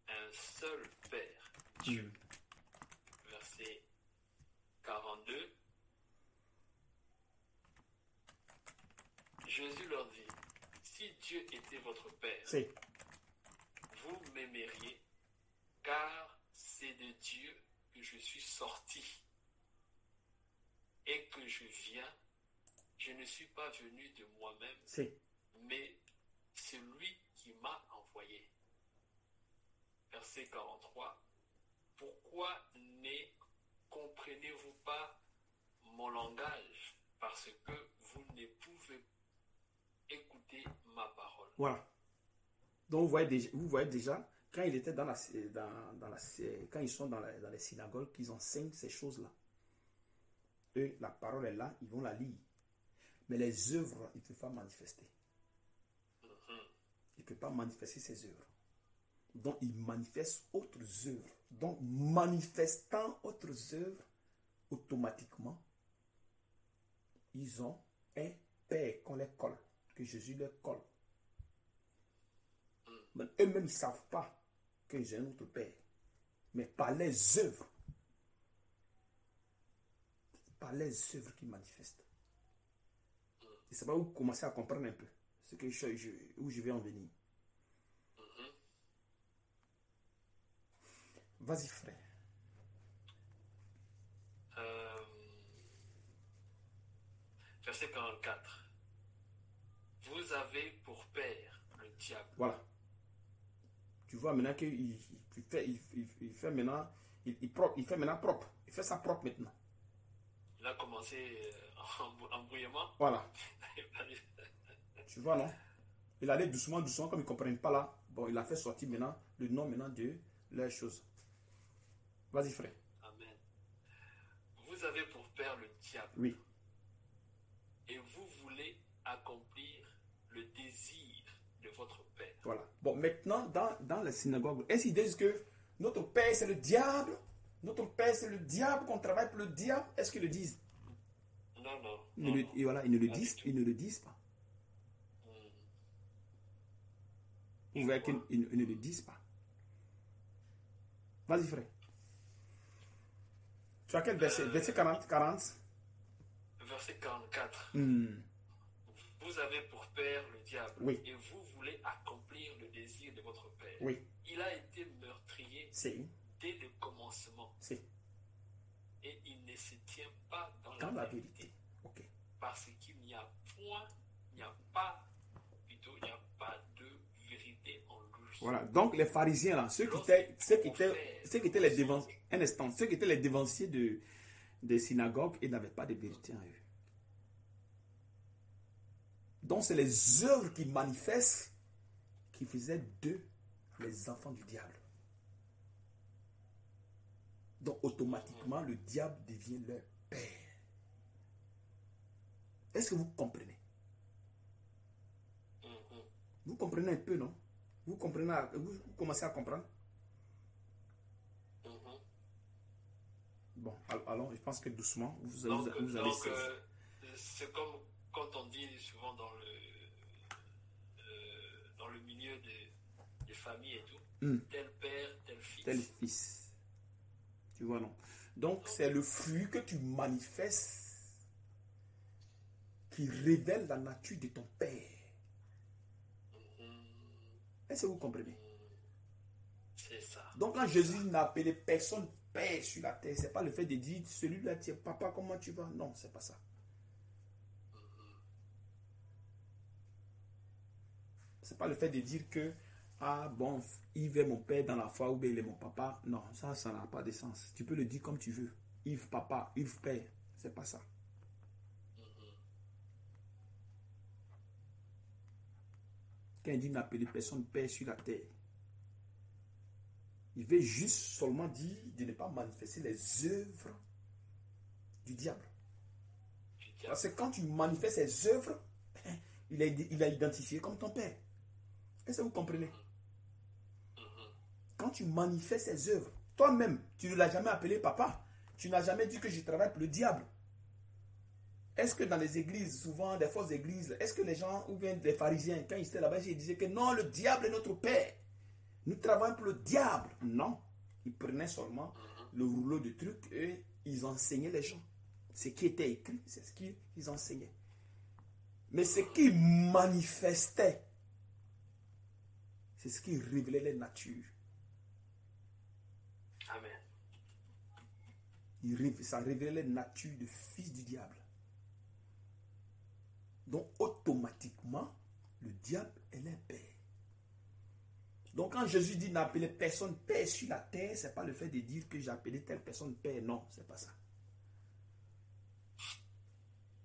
un seul Père, Dieu. Verset 42. Jésus leur dit, si Dieu était votre Père, vous m'aimeriez, car c'est de Dieu que je suis sorti et que je viens. Je ne suis pas venu de moi-même, mais c'est lui qui m'a envoyé. Verset 43. Pourquoi ne comprenez-vous pas mon langage parce que vous ne pouvez écouter ma parole. Voilà. Donc vous voyez déjà quand il était quand ils sont dans les synagogues, qu'ils enseignent ces choses-là. Eux, la parole est là, ils vont la lire. Mais les œuvres, ils ne peuvent pas manifester. Il ne peut pas manifester ses œuvres. Donc, il manifeste autres œuvres. Donc, manifestant autres œuvres, automatiquement, ils ont un père qu'on les colle, que Jésus leur colle. Mais eux-mêmes, ils ne savent pas que j'ai un autre père. Mais par les œuvres, qu'ils manifestent. Et c'est pas où vous commencez à comprendre un peu ce que où je vais en venir. Vas-y, frère. Verset 44. Vous avez pour père le diable. Voilà. Tu vois maintenant qu'il fait maintenant, il fait maintenant propre. Il fait ça propre maintenant. Il a commencé en brouillement. Voilà. Tu vois, non? Il allait doucement, comme ils ne comprennent pas là. Bon, il a fait sortir maintenant le nom maintenant de leur chose. Vas-y, frère. Amen. Vous avez pour père le diable. Oui. Et vous voulez accomplir le désir de votre père. Voilà. Bon, maintenant, dans la synagogue, est-ce qu'ils disent que notre père, c'est le diable? Notre père, c'est le diable, qu'on travaille pour le diable? Est-ce qu'ils le disent? Non. Et voilà, ils ne le disent pas. Vous voyez qu'ils ne le disent pas. Vas-y, frère. Tu as quel verset? Verset 40? Verset 44. Vous avez pour père le diable. Oui. Et vous voulez accomplir le désir de votre père. Oui. Il a été meurtrier dès le commencement. Et il ne se tient pas dans la vérité. Okay. Parce qu'il n'y a pas de vérité en lui. Voilà. Donc les pharisiens là, ceux qui étaient les dévanciers, un instant, ceux qui étaient les dévanciers des synagogues, ils n'avaient pas de vérité en eux. Donc c'est les œuvres qui manifestent qui faisaient d'eux les enfants du diable. Donc automatiquement le diable devient leur père. Est-ce que vous comprenez? Vous comprenez un peu, non? Vous commencez à comprendre? Bon, alors je pense que doucement, vous allez saisir. C'est comme quand on dit souvent dans le milieu des familles et tout, tel père, tel fils. Tel fils. Tu vois, non? Donc, c'est le fruit que tu manifestes qui révèle la nature de ton père. Est-ce que vous comprenez? C'est ça. Donc, quand Jésus n'a appelé personne père sur la terre, c'est pas le fait de dire celui-là, tiens, papa, comment tu vas? Non, c'est pas ça. C'est pas le fait de dire que ah bon, Yves est mon père dans la foi ou bien il est mon papa. Non, ça n'a pas de sens. Tu peux le dire comme tu veux. Yves papa, Yves père. C'est pas ça. Quand il dit n'appeler personne père sur la terre, il veut juste seulement dire de ne pas manifester les œuvres du diable. Parce que quand tu manifestes ses œuvres, il a identifié comme ton père. Est-ce que vous comprenez? Quand tu manifestes ses œuvres, toi-même, tu ne l'as jamais appelé papa. Tu n'as jamais dit que je travaille pour le diable. Est-ce que dans les églises, souvent des fausses églises, est-ce que les gens, ou bien des pharisiens, quand ils étaient là-bas, ils disaient que non, le diable est notre père. Nous travaillons pour le diable. Non. Ils prenaient seulement le rouleau de trucs et ils enseignaient les gens. Ce qui était écrit, c'est ce qu'ils enseignaient. Mais ce qui manifestait, c'est ce qui révélait les natures. Amen. Ça révélait les natures de fils du diable. Donc automatiquement, le diable est leur père. Donc quand Jésus dit n'appeler personne père sur la terre, ce n'est pas le fait de dire que j'ai appelé telle personne père. Non, ce n'est pas ça.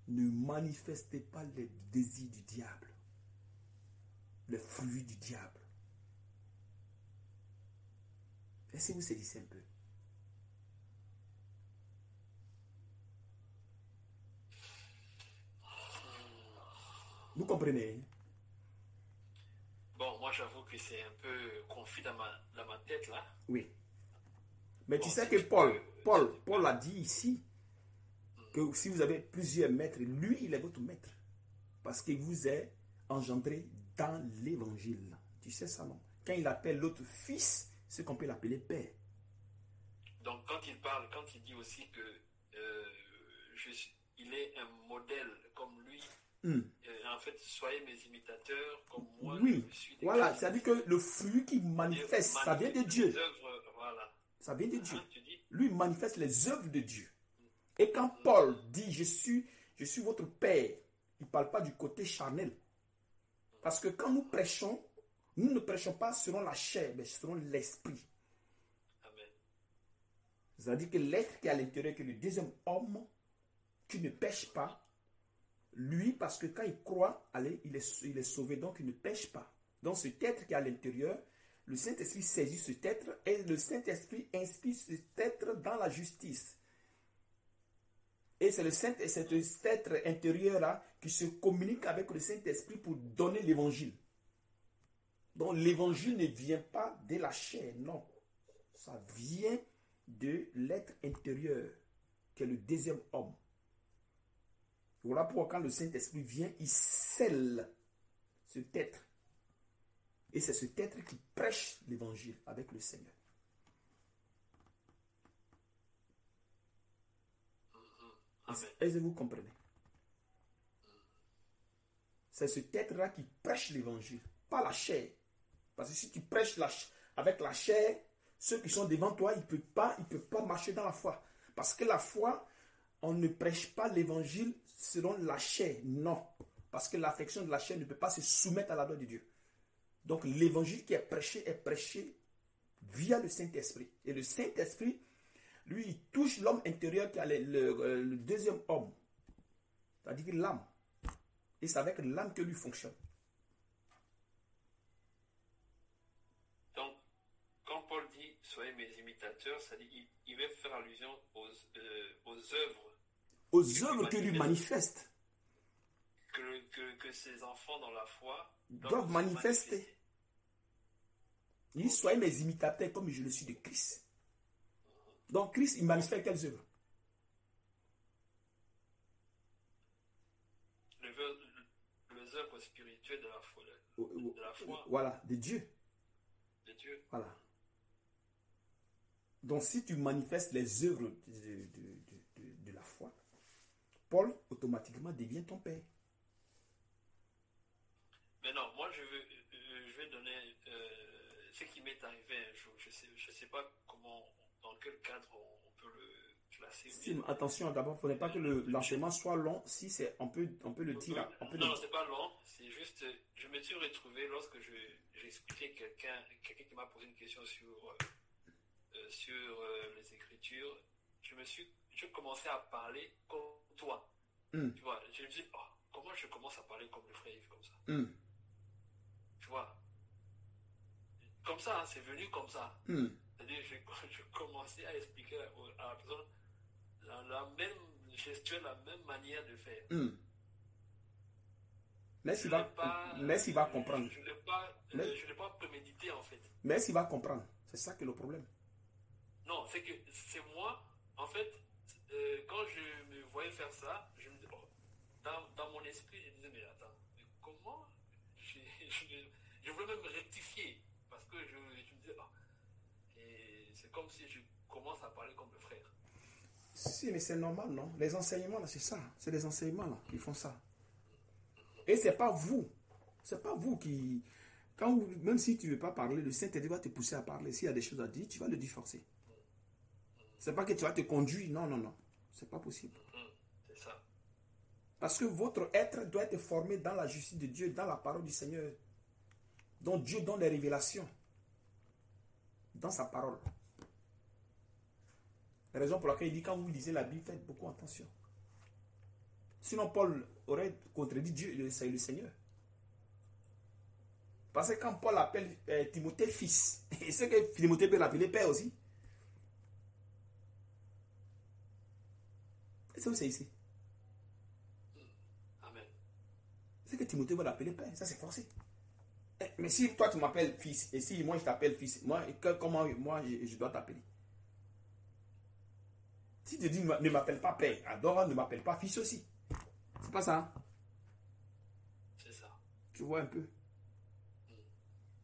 Ne manifestez pas les désirs du diable, les fruits du diable. Laissez-vous saisir un peu. Vous comprenez? Bon, moi j'avoue que c'est un peu confus dans ma tête là. Oui. Mais bon, tu sais que Paul a dit ici que si vous avez plusieurs maîtres, lui il est votre maître. Parce qu'il vous est engendré dans l'évangile. Tu sais ça, non? Quand il appelle l'autre fils, c'est qu'on peut l'appeler père. Donc quand il dit aussi que il est un modèle comme lui, en fait, soyez mes imitateurs comme moi. Oui, voilà, c'est-à-dire que le fruit qui manifeste, ça vient de Dieu. Œuvres, voilà. Ça vient de Dieu. Lui manifeste les œuvres de Dieu. Et quand Paul dit je suis votre père, il ne parle pas du côté charnel. Parce que quand nous prêchons, nous ne prêchons pas selon la chair, mais selon l'esprit. Amen. C'est-à-dire que l'être qui est à l'intérieur, que le deuxième homme, qui ne pêche pas, lui, parce que quand il croit, allez, il est sauvé, donc il ne pêche pas. Donc cet être qui est à l'intérieur, le Saint-Esprit saisit cet être et le Saint-Esprit inspire cet être dans la justice. Et c'est cet être intérieur-là qui se communique avec le Saint-Esprit pour donner l'évangile. Donc l'évangile ne vient pas de la chair, non. Ça vient de l'être intérieur, qui est le deuxième homme. Voilà pourquoi quand le Saint-Esprit vient, il scelle cet être. Et c'est cet être qui prêche l'évangile avec le Seigneur. Est-ce que vous comprenez? C'est cet être-là qui prêche l'évangile, pas la chair. Parce que si tu prêches avec la chair, ceux qui sont devant toi, ils ne peuvent pas marcher dans la foi. Parce que la foi, on ne prêche pas l'évangile selon la chair, non. Parce que l'affection de la chair ne peut pas se soumettre à la loi de Dieu. Donc l'évangile qui est prêché via le Saint-Esprit. Et le Saint-Esprit, lui, il touche l'homme intérieur qui a le deuxième homme. C'est-à-dire l'âme. Et c'est avec l'âme que lui fonctionne. Donc, quand Paul dit « soyez mes imitateurs », ça dit il veut faire allusion aux œuvres. Aux œuvres que lui manifeste. Que ses enfants dans la foi doivent manifester. Il dit, soyez mes imitateurs comme je le suis de Christ. Donc Christ, il manifeste quelles œuvres? Les œuvres spirituelles de la foi. Voilà, de Dieu. De Dieu. Voilà. Donc si tu manifestes les œuvres de la foi, Paul automatiquement devient ton père. Mais non, moi je vais donner ce qui m'est arrivé un jour. Je sais pas dans quel cadre on peut le classer. Si, attention, d'abord, il ne faudrait pas que l'enseignement soit long. Si c'est, on peut le dire. Non, c'est pas long. C'est juste, je me suis retrouvé lorsque j'ai expliqué quelqu'un qui m'a posé une question sur les Écritures. Je commençais à parler comme toi. Tu vois, je me dis, comment je commence à parler comme le frère Yves comme ça? Tu vois, comme ça, hein, c'est venu comme ça. C'est-à-dire, je commençais à expliquer à la personne la même gestuelle, la même manière de faire. Mais s'il va comprendre. Je n'ai pas prémédité en fait. Mais s'il va comprendre, c'est ça qui est le problème. Non, c'est que c'est moi, en fait, quand je me voyais faire ça, je me disais, dans mon esprit, je disais, mais attends, mais comment je voulais même rectifier, parce que je me disais, et c'est comme si je commence à parler comme le frère. Si, mais c'est normal, non? Les enseignements, là, c'est ça. C'est les enseignements, là, qui font ça. Et c'est pas vous. C'est pas vous qui... Même si tu ne veux pas parler, le Saint-Esprit va te pousser à parler. S'il y a des choses à dire, tu vas le dire forcer. C'est pas que tu vas te conduire. Non, non, non. C'est pas possible. C'est ça. Parce que votre être doit être formé dans la justice de Dieu, dans la parole du Seigneur. dont Dieu donne les révélations dans sa parole. La raison pour laquelle il dit, quand vous lisez la Bible, faites beaucoup attention. Sinon, Paul aurait contredit Dieu, le Seigneur. Parce que quand Paul appelle Timothée fils, il sait que Timothée peut l'appeler père aussi. Est-ce que c'est ici? Amen. C'est que Timothée va l'appeler père, ça c'est forcé. Mais si toi tu m'appelles fils, et si moi je t'appelle fils, comment moi je dois t'appeler? Si tu dis ne m'appelle pas père, alors ne m'appelle pas fils aussi. C'est pas ça. Hein? C'est ça. Tu vois un peu.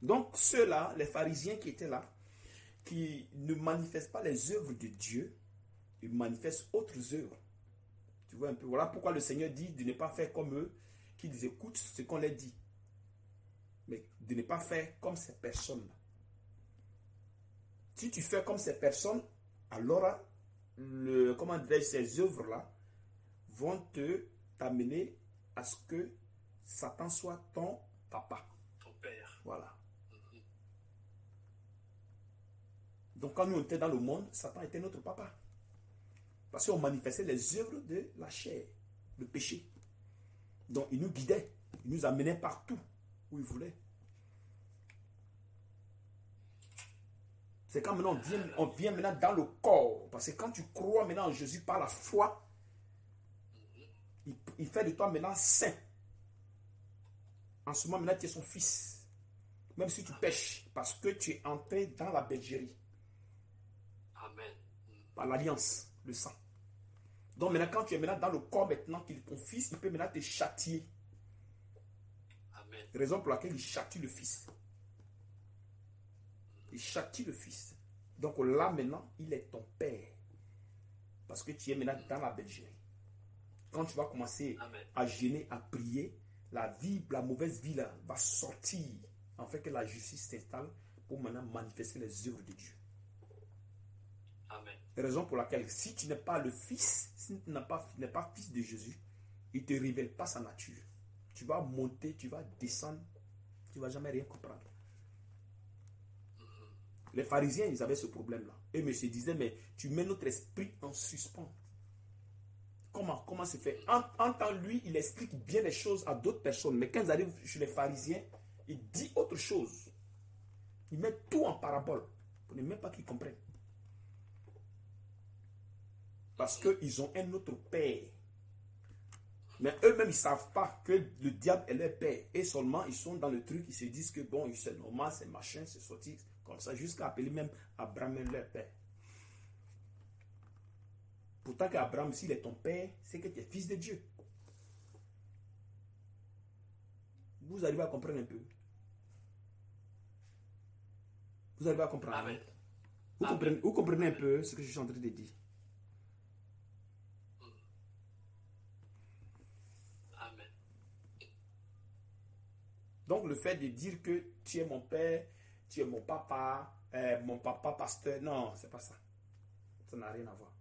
Donc ceux-là, les pharisiens qui étaient là, qui ne manifestent pas les œuvres de Dieu, ils manifestent autres œuvres. Tu vois un peu. Voilà pourquoi le Seigneur dit de ne pas faire comme eux, qu'ils écoutent ce qu'on leur dit. Mais de ne pas faire comme ces personnes-là. Si tu fais comme ces personnes, alors ces œuvres-là vont t'amener à ce que Satan soit ton papa. Ton père. Voilà. Donc quand nous étions dans le monde, Satan était notre papa. Parce qu'on manifestait les œuvres de la chair, le péché. Donc il nous guidait, il nous amenait partout où il voulait. C'est quand maintenant on vient maintenant dans le corps. Parce que quand tu crois maintenant en Jésus par la foi, il fait de toi maintenant saint. En ce moment, maintenant, tu es son fils. Même si tu pêches, parce que tu es entré dans la bergerie. Amen. Par l'alliance, le sang. Donc maintenant, quand tu es maintenant dans le corps, maintenant qu'il est ton fils, il peut maintenant te châtier. Amen. Raison pour laquelle il châtie le fils. Il châtie le fils. Donc là maintenant, il est ton père. Parce que tu es maintenant dans la bergerie. Quand tu vas commencer à jeûner, à prier, la mauvaise vie là, va sortir. En fait que la justice s'installe pour maintenant manifester les œuvres de Dieu. Amen. Raison pour laquelle si tu n'es pas le fils, si tu n'es pas fils de Jésus, il ne te révèle pas sa nature. Tu vas monter, tu vas descendre, tu ne vas jamais rien comprendre. Les pharisiens, ils avaient ce problème-là. Et me se disaient, mais tu mets notre esprit en suspens. Comment se fait? En temps, lui, il explique bien les choses à d'autres personnes. Mais quand ils arrivent chez les pharisiens, il dit autre chose. Il met tout en parabole. Pour ne même pas qu'ils comprennent. Parce qu'ils ont un autre père. Mais eux-mêmes, ils ne savent pas que le diable est leur père. Et seulement, ils sont dans le truc, ils se disent que bon, c'est normal, c'est machin, c'est sorti comme ça, jusqu'à appeler même Abraham leur père. Pourtant qu'Abraham, s'il est ton père, c'est que tu es fils de Dieu. Vous arrivez à comprendre un peu? Vous arrivez à comprendre? Amen. Vous comprenez un peu ce que je suis en train de dire? Amen. Donc le fait de dire que tu es mon père, tu es mon papa pasteur, non, c'est pas ça. Ça n'a rien à voir.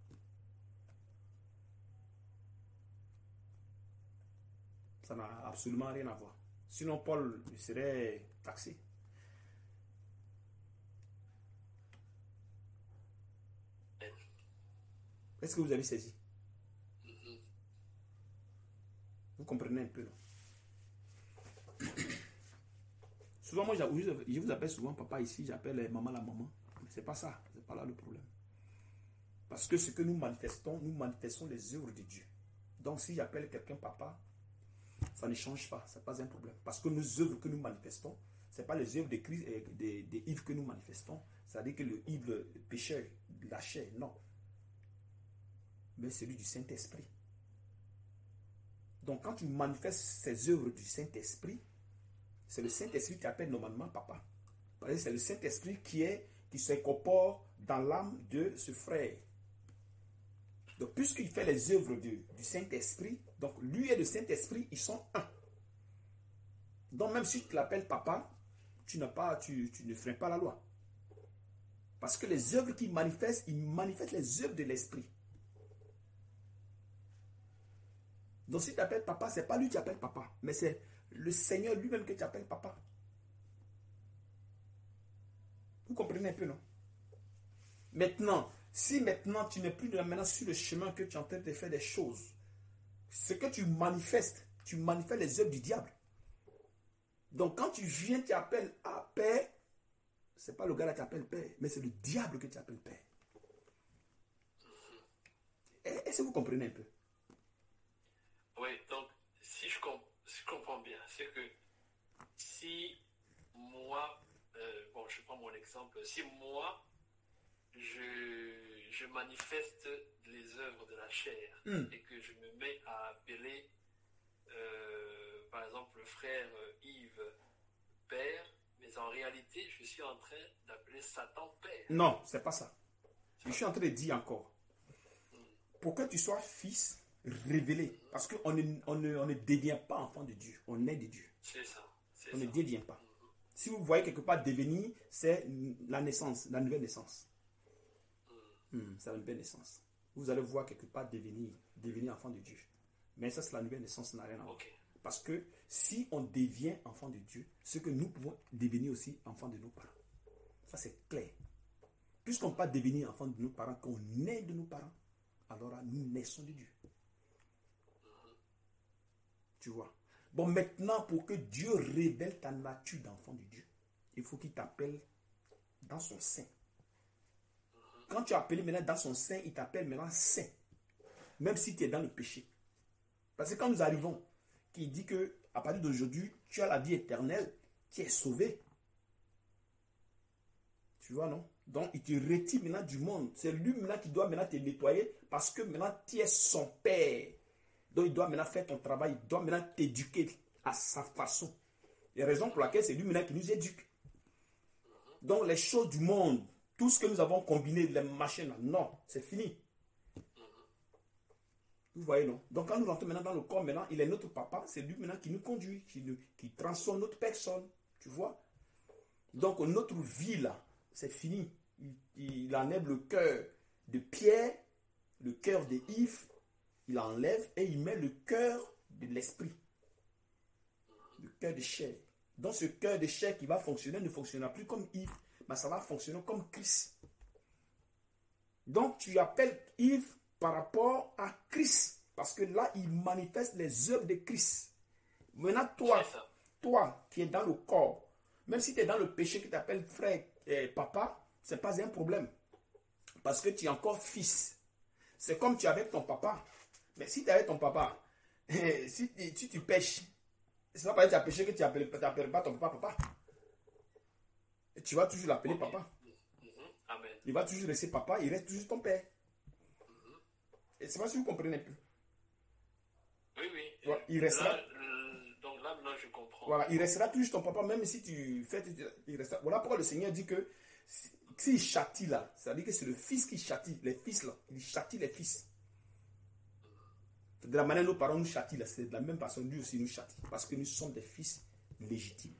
Ça n'a absolument rien à voir. Sinon, Paul serait taxé. Est-ce que vous avez saisi? Vous comprenez un peu, non? Souvent, moi, je vous appelle souvent papa ici, j'appelle maman la maman. Mais c'est pas ça, c'est pas là le problème. Parce que ce que nous manifestons les œuvres de Dieu. Donc, si j'appelle quelqu'un papa, ça ne change pas, ce n'est pas un problème. Parce que nos œuvres que nous manifestons, ce n'est pas les œuvres de Christ et de Yves que nous manifestons. C'est-à-dire que le Yves, le pécheur, la chair, non. Mais celui du Saint-Esprit. Donc quand tu manifestes ces œuvres du Saint-Esprit, c'est le Saint-Esprit qui t'appelle normalement papa. Parce que c'est le Saint-Esprit qui s'incorpore dans l'âme de ce frère. Donc, puisqu'il fait les œuvres du Saint-Esprit, donc lui et le Saint-Esprit, ils sont un. Donc, même si tu l'appelles papa, tu ne freines pas la loi. Parce que les œuvres qu'il manifeste, il manifeste les œuvres de l'Esprit. Donc, si tu appelles papa, ce n'est pas lui qui appelle papa, mais c'est le Seigneur lui-même que tu appelles papa. Vous comprenez un peu, non? Maintenant, si maintenant tu n'es plus maintenant sur le chemin que tu es en train de faire des choses, Ce que tu manifestes les œuvres du diable. Donc quand tu viens, tu appelles à Père, ce n'est pas le gars là qui t'appelle Père, mais c'est le diable que tu appelles Père. Est-ce que vous comprenez un peu? Oui, donc si je comprends bien, c'est que si moi, je prends mon exemple, si moi, je manifeste les œuvres de la chair et que je me mets à appeler, par exemple, le frère Yves Père, mais en réalité, je suis en train d'appeler Satan Père. Non, c'est pas ça. Je suis en train de dire encore. Pour que tu sois fils révélé, parce qu'on ne devient pas enfant de Dieu, on est de Dieu. C'est ça. On ne devient pas. Si vous voyez quelque part devenir, c'est la naissance, la nouvelle naissance. C'est la nouvelle naissance. Vous allez voir quelque part devenir enfant de Dieu. Mais ça, c'est la nouvelle naissance, ça n'a rien à voir. Parce que si on devient enfant de Dieu, ce que nous pouvons devenir aussi enfant de nos parents. Ça, c'est clair. Puisqu'on ne peut pas devenir enfant de nos parents, qu'on est de nos parents, alors nous naissons de Dieu. Tu vois. Bon, maintenant, pour que Dieu révèle ta nature d'enfant de Dieu, il faut qu'il t'appelle dans son sein. Quand tu as appelé maintenant dans son sein, il t'appelle maintenant saint. Même si tu es dans le péché. Parce que quand nous arrivons, qu'il dit que à partir d'aujourd'hui, tu as la vie éternelle, tu es sauvé. Tu vois, non? Donc, il te retire maintenant du monde. C'est lui maintenant qui doit maintenant te nettoyer parce que maintenant, tu es son père. Donc, il doit maintenant faire ton travail. Il doit maintenant t'éduquer à sa façon. Et la raison pour laquelle c'est lui maintenant qui nous éduque. Donc, les choses du monde, tout ce que nous avons combiné, les machines, non, c'est fini. Vous voyez, non? Donc, quand nous rentrons maintenant dans le corps, maintenant, il est notre papa. C'est lui maintenant qui nous conduit, qui transforme notre personne. Tu vois? Donc, notre vie, là, c'est fini. Il enlève le cœur de Pierre, le cœur de Yves, il enlève et il met le cœur de l'esprit. Le cœur de chair. Donc, ce cœur de chair qui va fonctionner ne fonctionnera plus comme Yves, mais ça va fonctionner comme Christ. Donc, tu appelles Yves par rapport à Christ. Parce que là, il manifeste les œuvres de Christ. Maintenant, toi qui es dans le corps, même si tu es dans le péché qui t'appelle frère et papa, ce n'est pas un problème. Parce que tu es encore fils. C'est comme tu es avec ton papa. Mais si tu es avec ton papa, si tu pêches, ce n'est pas parce que tu as péché que tu n'appelles pas ton papa. Et tu vas toujours l'appeler papa. Amen. Il va toujours rester papa, il reste toujours ton père. Et c'est pas si vous comprenez un peu. Oui. Voilà, il restera. Donc là, maintenant, je comprends. Voilà, il restera toujours ton papa, même si tu fais. Il restera. Voilà pourquoi le Seigneur dit que s'il châtie là, ça veut dire que c'est le fils qui châtie. Les fils là, il châtie les fils. De la manière dont nos parents nous châtient là, c'est de la même façon lui aussi nous châtie. Parce que nous sommes des fils légitimes.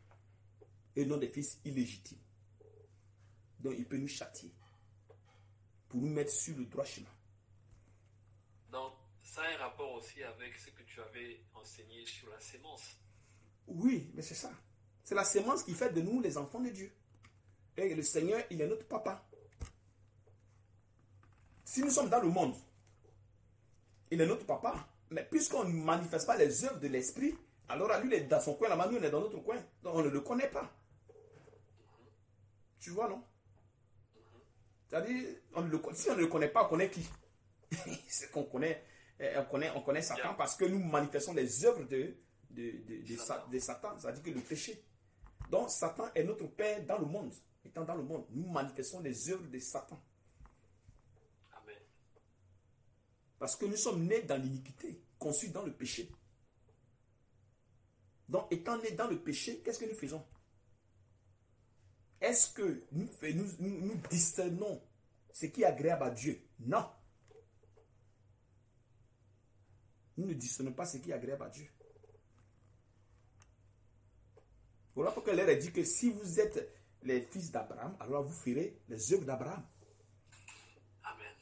Et non des fils illégitimes. Donc il peut nous châtier. Pour nous mettre sur le droit chemin. Donc, ça a un rapport aussi avec ce que tu avais enseigné sur la sémence. Oui, mais c'est ça. C'est la sémence qui fait de nous les enfants de Dieu. Et le Seigneur, il est notre papa. Si nous sommes dans le monde, il est notre papa. Mais puisqu'on ne manifeste pas les œuvres de l'esprit, alors lui, il est dans son coin, là-bas, nous, on est dans notre coin. Donc on ne le connaît pas. Tu vois, non? C'est-à-dire, si on ne le connaît pas, on connaît qui? C'est qu'on connaît, on connaît Satan parce que nous manifestons les œuvres de Satan. C'est-à-dire que le péché. Donc, Satan est notre père dans le monde. Étant dans le monde, nous manifestons les œuvres de Satan. Amen. Parce que nous sommes nés dans l'iniquité, conçus dans le péché. Donc, étant nés dans le péché, qu'est-ce que nous faisons? Est-ce que nous discernons ce qui est agréable à Dieu? Non. Nous ne discernons pas ce qui est agréable à Dieu. Voilà pourquoi l'air dit que si vous êtes les fils d'Abraham, alors vous ferez les œuvres d'Abraham. Amen.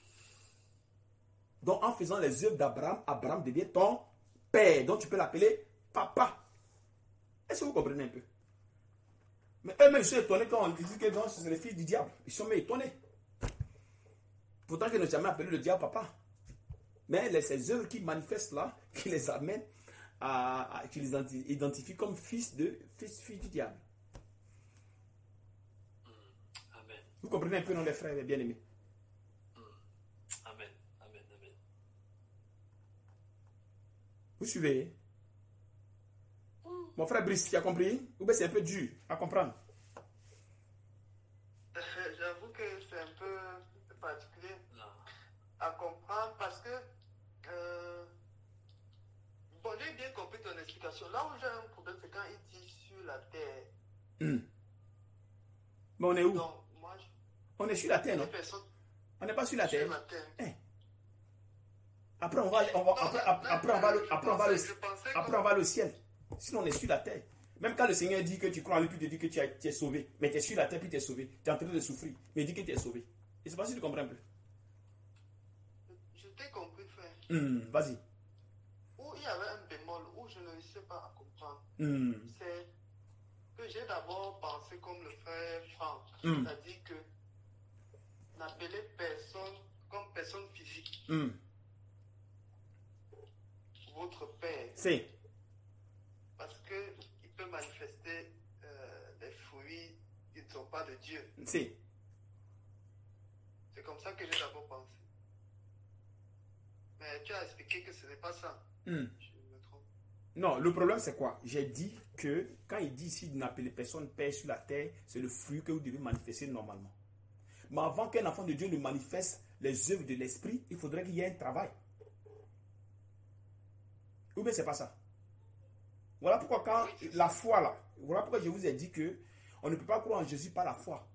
Donc en faisant les œuvres d'Abraham, Abraham devient ton père. Donc tu peux l'appeler papa. Est-ce que vous comprenez un peu? Mais eux-mêmes, ils sont étonnés quand on dit que c'est les fils du diable. Ils sont même étonnés. Pourtant qu'ils n'ont jamais appelé le diable papa. Mais ces œuvres qui manifestent là, qui les amène qui les identifie comme fils du diable. Amen. Vous comprenez un peu, non, les frères bien-aimés? Amen. Amen. Amen. Vous suivez? Mon frère Brice, tu as compris? Ou bien c'est un peu dur à comprendre? J'avoue que c'est un peu particulier à comprendre parce que bon, j'ai bien compris ton explication. Là où j'ai un problème, c'est quand il dit sur la terre. Mais on est où? Donc, moi, on est sur la terre, non? On n'est pas sur la terre. Après, on va au ciel. Sinon, on est sur la terre. Même quand le Seigneur dit que tu crois en lui, puis te dit que tu es sauvé, mais tu es sur la terre, puis tu es sauvé. Tu es en train de souffrir, mais il dit que tu es sauvé. Et c'est pas si tu comprends un peu. Je t'ai compris, frère. Vas-y. Où il y avait un bémol, où je ne réussissais pas à comprendre. C'est que j'ai d'abord pensé comme le frère Franck. C'est-à-dire que n'appeler personne comme personne physique. Votre père. C'est. Parce qu'il peut manifester des fruits qui ne sont pas de Dieu. C'est comme ça que j'ai d'abord pensé. Mais tu as expliqué que ce n'est pas ça. Je me trompe. Non, le problème c'est quoi? J'ai dit que quand il dit ici de n'appeler personne père sur la terre, c'est le fruit que vous devez manifester normalement. Mais avant qu'un enfant de Dieu ne manifeste les œuvres de l'esprit, il faudrait qu'il y ait un travail. Ou bien c'est pas ça? Voilà pourquoi quand la foi là, voilà pourquoi je vous ai dit que on ne peut pas croire en Jésus par la foi.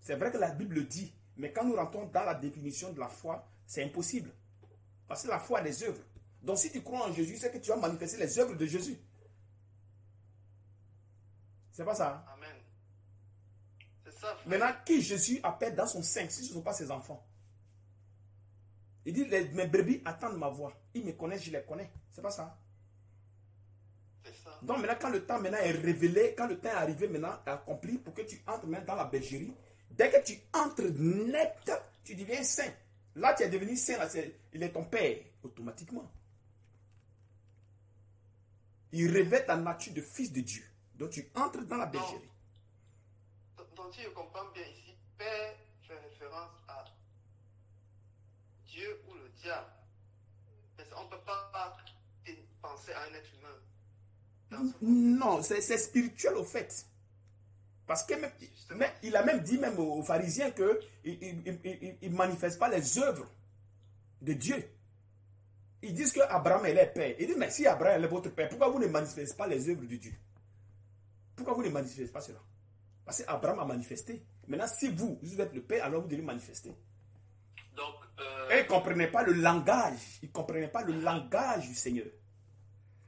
C'est vrai que la Bible dit, mais quand nous rentrons dans la définition de la foi, c'est impossible. Parce que la foi a des œuvres. Donc si tu crois en Jésus, c'est que tu vas manifester les œuvres de Jésus. C'est pas ça? Amen. C'est ça, frère. Maintenant, qui Jésus appelle dans son sein, si ce ne sont pas ses enfants? Il dit, mes brebis attendent ma voix. Ils me connaissent, je les connais. C'est pas ça? Donc maintenant, quand le temps maintenant est révélé, quand le temps est arrivé maintenant, accompli, pour que tu entres maintenant dans la bergerie, dès que tu entres net, tu deviens saint. Là, tu es devenu saint, là, il est ton père, automatiquement. Il révèle ta nature de fils de Dieu. Donc tu entres dans la bergerie. Donc si je comprends bien ici, père fait référence à Dieu ou le diable. Mais on ne peut pas penser à un être humain. Non, c'est spirituel au fait. Parce que il a même dit même aux pharisiens qu'il ne manifeste pas les œuvres de Dieu. Ils disent qu'Abraham est leur père. Il dit, mais si Abraham est votre père, pourquoi vous ne manifestez pas les œuvres de Dieu? Pourquoi vous ne manifestez pas cela? Parce qu'Abraham a manifesté. Maintenant, si vous êtes le père, alors vous devez manifester. Donc, et ils ne comprenaient pas le langage. Ils ne comprenaient pas le langage du Seigneur.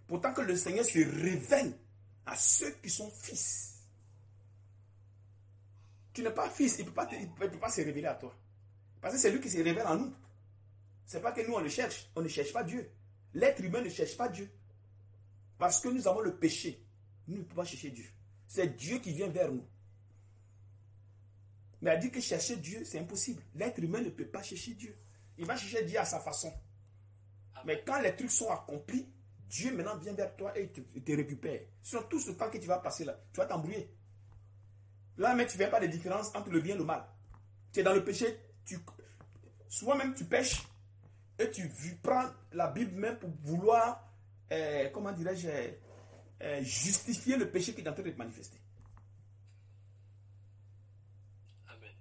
Pourtant que le Seigneur se révèle à ceux qui sont fils. Tu n'es pas fils, il ne peut pas se révéler à toi. Parce que c'est lui qui se révèle en nous. Ce n'est pas que nous on le cherche. On ne cherche pas Dieu. L'être humain ne cherche pas Dieu. Parce que nous avons le péché. Nous ne pouvons pas chercher Dieu. C'est Dieu qui vient vers nous. Mais elle dit que chercher Dieu, c'est impossible. L'être humain ne peut pas chercher Dieu. Il va chercher Dieu à sa façon. Mais quand les trucs sont accomplis, Dieu maintenant vient vers toi et te récupère. Sinon, tout ce temps que tu vas passer là, tu vas t'embrouiller. Là, mais tu ne fais pas de différence entre le bien et le mal. Tu es dans le péché, souvent même tu pêches et tu prends la Bible même pour vouloir, comment dirais-je, justifier le péché qui est en train de te manifester. Amen.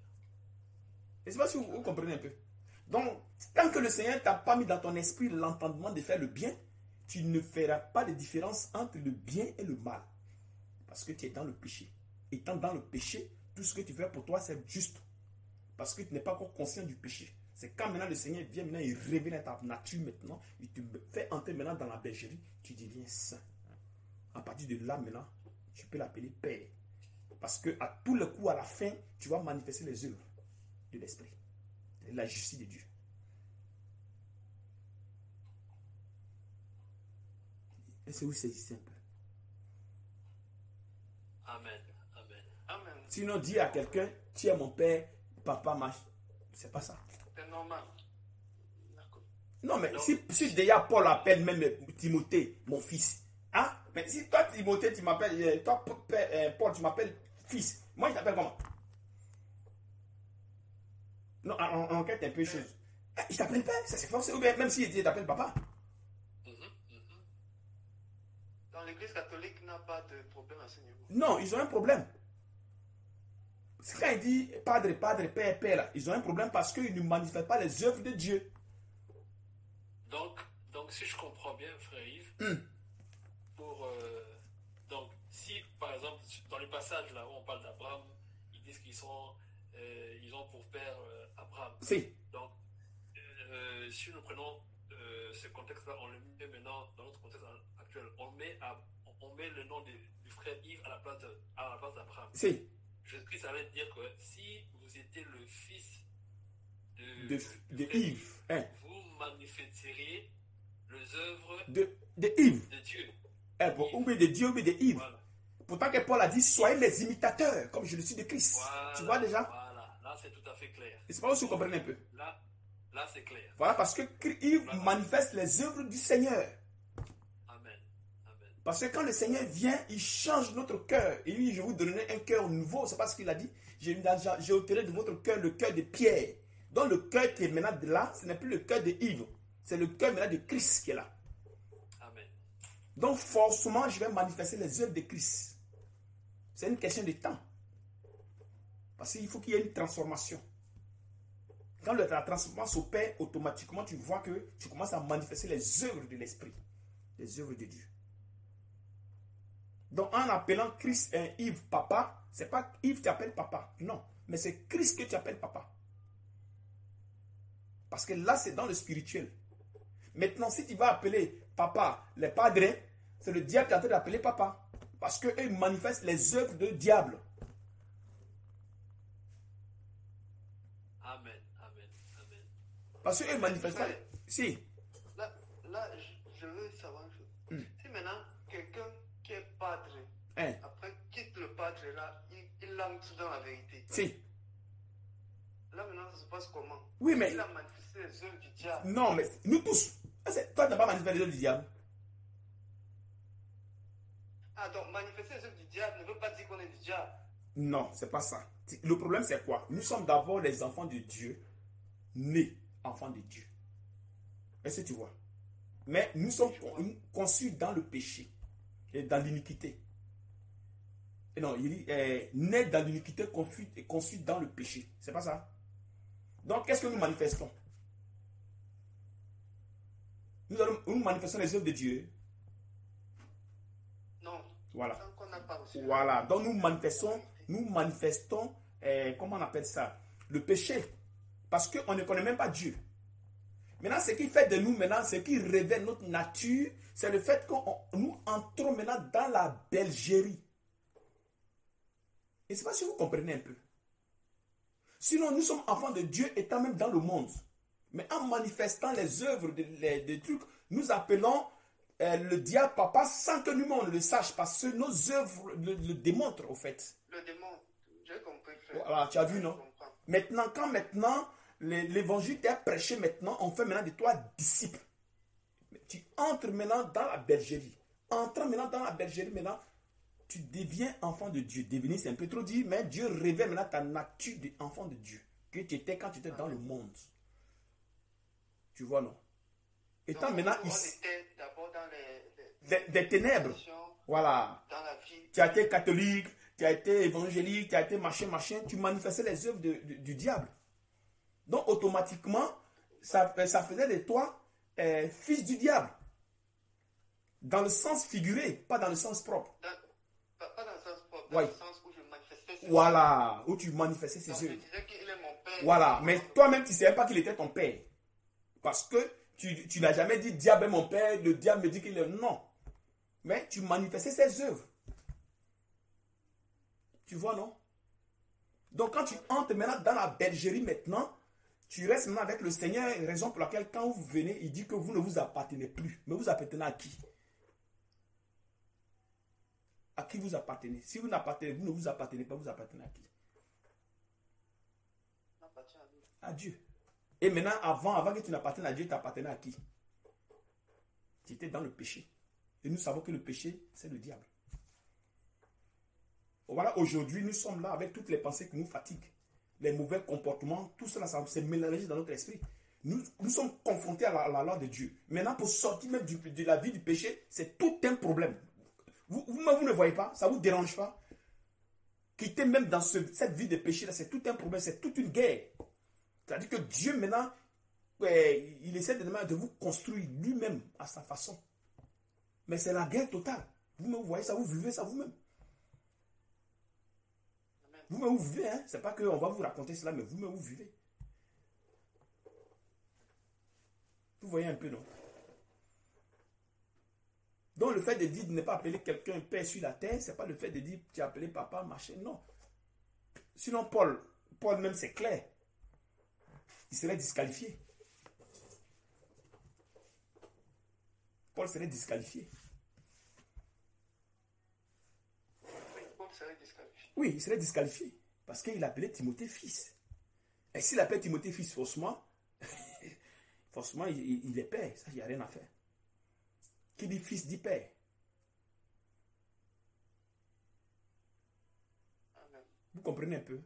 Et c'est pas si vous comprenez un peu. Donc, tant que le Seigneur ne t'a pas mis dans ton esprit l'entendement de faire le bien, tu ne feras pas de différence entre le bien et le mal. Parce que tu es dans le péché. Étant dans le péché, tout ce que tu fais pour toi, c'est juste. Parce que tu n'es pas encore conscient du péché. C'est quand maintenant le Seigneur vient, maintenant il révèle ta nature maintenant, il te fait entrer maintenant dans la bergerie, tu deviens saint. À partir de là maintenant, tu peux l'appeler Père. Parce que à tous les coups, à la fin, tu vas manifester les œuvres de l'esprit. La justice de Dieu. Est-ce que vous saisissez un peu? Amen. Amen. Amen. Sinon, dis à quelqu'un, tu es mon père, papa, c'est pas ça. C'est normal. D'accord. Non, mais si déjà Paul appelle même Timothée, mon fils. Hein? Mais si toi, Timothée, tu m'appelles, toi, Paul, tu m'appelles fils. Moi, je t'appelle comment? Non, en enquête un peu chose. Il t'appelle père, ça c'est forcé. Ou bien même s'il t'appelle papa. Dans l'église catholique n'a pas de problème à ce niveau. Non, ils ont un problème. C'est quand il dit padre, père, père, là, ils ont un problème parce qu'ils ne manifestent pas les œuvres de Dieu. Donc si je comprends bien, frère Yves, donc si par exemple dans les passages là où on parle d'Abraham, ils disent qu'ils ont pour père Abraham. Si. Donc si nous prenons ce contexte-là, on le met maintenant dans notre contexte actuel, on met le nom du frère Yves à la place d'Abraham. Si. Jésus-Christ allait dire que si vous étiez le fils de Yves, vous manifesteriez les œuvres de Yves. De Dieu. Ou bien de Dieu, ou bien de Yves. Voilà. Pourtant que Paul a dit, soyez mes imitateurs, comme je le suis de Christ. Voilà, tu vois déjà? Voilà, là c'est tout à fait clair. C'est pas aussi vous comprenez un peu. Là c'est clair. Voilà, parce que Yves manifeste les œuvres du Seigneur. Amen. Parce que quand le Seigneur vient, il change notre cœur. Et lui, je vais vous donner un cœur nouveau. C'est pas ce qu'il a dit. J'ai ôté de votre cœur le cœur de Pierre. Donc le cœur qui est maintenant de là, ce n'est plus le cœur de Yves. C'est le cœur maintenant de Christ qui est là. Amen. Donc forcément, je vais manifester les œuvres de Christ. C'est une question de temps. Parce qu'il faut qu'il y ait une transformation. Quand la transformation s'opère, automatiquement, tu vois que tu commences à manifester les œuvres de l'Esprit. Les œuvres de Dieu. Donc en appelant Christ et Yves papa, c'est pas Yves qui appelle papa. Non. Mais c'est Christ que tu appelles papa. Parce que là, c'est dans le spirituel. Maintenant, si tu vas appeler papa les padres, c'est le diable qui est en train d'appeler papa. Parce qu'eux manifestent les œuvres du diable. Amen. Parce qu'eux manifestent. Si. Là, je veux savoir une chose. Si maintenant, quelqu'un qui est padre, après quitte le padre là, il entre dans la vérité. Si. Là maintenant, ça se passe comment? Oui, mais. Il a manifesté les œuvres du diable. Non, mais nous tous. Toi, tu n'as pas manifesté les œuvres du diable. Ah, donc manifester les œuvres du diable ne veut pas dire qu'on est du diable. Non, c'est pas ça. Le problème, c'est quoi? Nous sommes d'abord les enfants de Dieu, nés enfants de Dieu. Est-ce que tu vois? Mais nous sommes conçus dans le péché et dans l'iniquité. Et non, il dit nés dans l'iniquité et conçus dans le péché. C'est pas ça? Donc, qu'est-ce que nous manifestons? Nous manifestons les œuvres de Dieu. Non. Voilà. Tant qu'on n'a pas reçu. Voilà. Donc, nous manifestons, comment on appelle ça? Le péché. Parce qu'on ne connaît même pas Dieu. Maintenant, ce qui fait de nous, maintenant, ce qui révèle notre nature, c'est le fait que nous entrons maintenant dans la belgérie. Et je ne sais pas si vous comprenez un peu. Sinon, nous sommes enfants de Dieu étant même dans le monde. Mais en manifestant les œuvres des trucs, nous appelons le diable papa sans que nous-mêmes on le sache parce que nos œuvres le démontrent au fait. Le démontre, j'ai compris. Frère. Voilà, tu as vu, non? Maintenant, quand l'évangile est prêché maintenant, on fait maintenant de toi disciple. Tu entres maintenant dans la bergerie. Entrant maintenant dans la bergerie, maintenant, tu deviens enfant de Dieu. Devenir, c'est un peu trop dit, mais Dieu révèle maintenant ta nature d'enfant de Dieu que tu étais quand tu étais dans le monde. Tu vois, non? Étant donc, maintenant on ici. était d'abord dans des ténèbres. Voilà. Dans la vie. Tu as été catholique, tu as été évangélique, tu as été machin. Tu manifestais les œuvres du diable. Donc, automatiquement, ça faisait de toi fils du diable. Dans le sens figuré, pas dans le sens propre. Pas dans le sens propre, dans le sens où je manifestais ses œuvres. Où tu manifestais ses œuvres. Je disais qu'il est mon père. Voilà, mais toi-même, tu ne savais pas qu'il était ton père. Parce que tu n'as jamais dit diable est mon père, le diable me dit qu'il est. Non. Mais tu manifestais ses œuvres. Tu vois, non? Donc, quand tu entres maintenant dans la bergerie maintenant, tu restes maintenant avec le Seigneur, raison pour laquelle quand vous venez, il dit que vous ne vous appartenez plus. Mais vous appartenez à qui? À qui vous appartenez? Si vous ne vous appartenez pas, vous appartenez à qui? À Dieu. Et maintenant, avant que tu n'appartiennes à Dieu, tu appartenais à qui? Tu étais dans le péché. Et nous savons que le péché, c'est le diable. Voilà, aujourd'hui, nous sommes là avec toutes les pensées qui nous fatiguent. Les mauvais comportements, tout cela, ça s'est mélangé dans notre esprit. Nous sommes confrontés à la loi de Dieu. Maintenant, pour sortir même de la vie du péché, c'est tout un problème. Vous ne voyez pas? Ça ne vous dérange pas? Quitter même dans cette vie de péché, c'est tout un problème, c'est toute une guerre. C'est-à-dire que Dieu, maintenant, il essaie de vous construire lui-même à sa façon. Mais c'est la guerre totale. Vous-même, vous voyez ça, vous vivez ça vous-même. Vous-même, vous vivez, hein? C'est pas qu'on va vous raconter cela, mais vous-même, vous vivez. Vous voyez un peu, non? Donc, le fait de dire de ne pas appeler quelqu'un père sur la terre, c'est pas le fait de dire tu as appelé papa, machin, non. Sinon, Paul même, c'est clair. Il serait disqualifié. Paul serait disqualifié. Paul serait disqualifié. Oui, il serait disqualifié. Parce qu'il appelait Timothée fils. Et s'il appelle Timothée fils faussement, forcément, il est père. Ça, il n'y a rien à faire. Qui dit fils dit père. Amen. Vous comprenez un peu?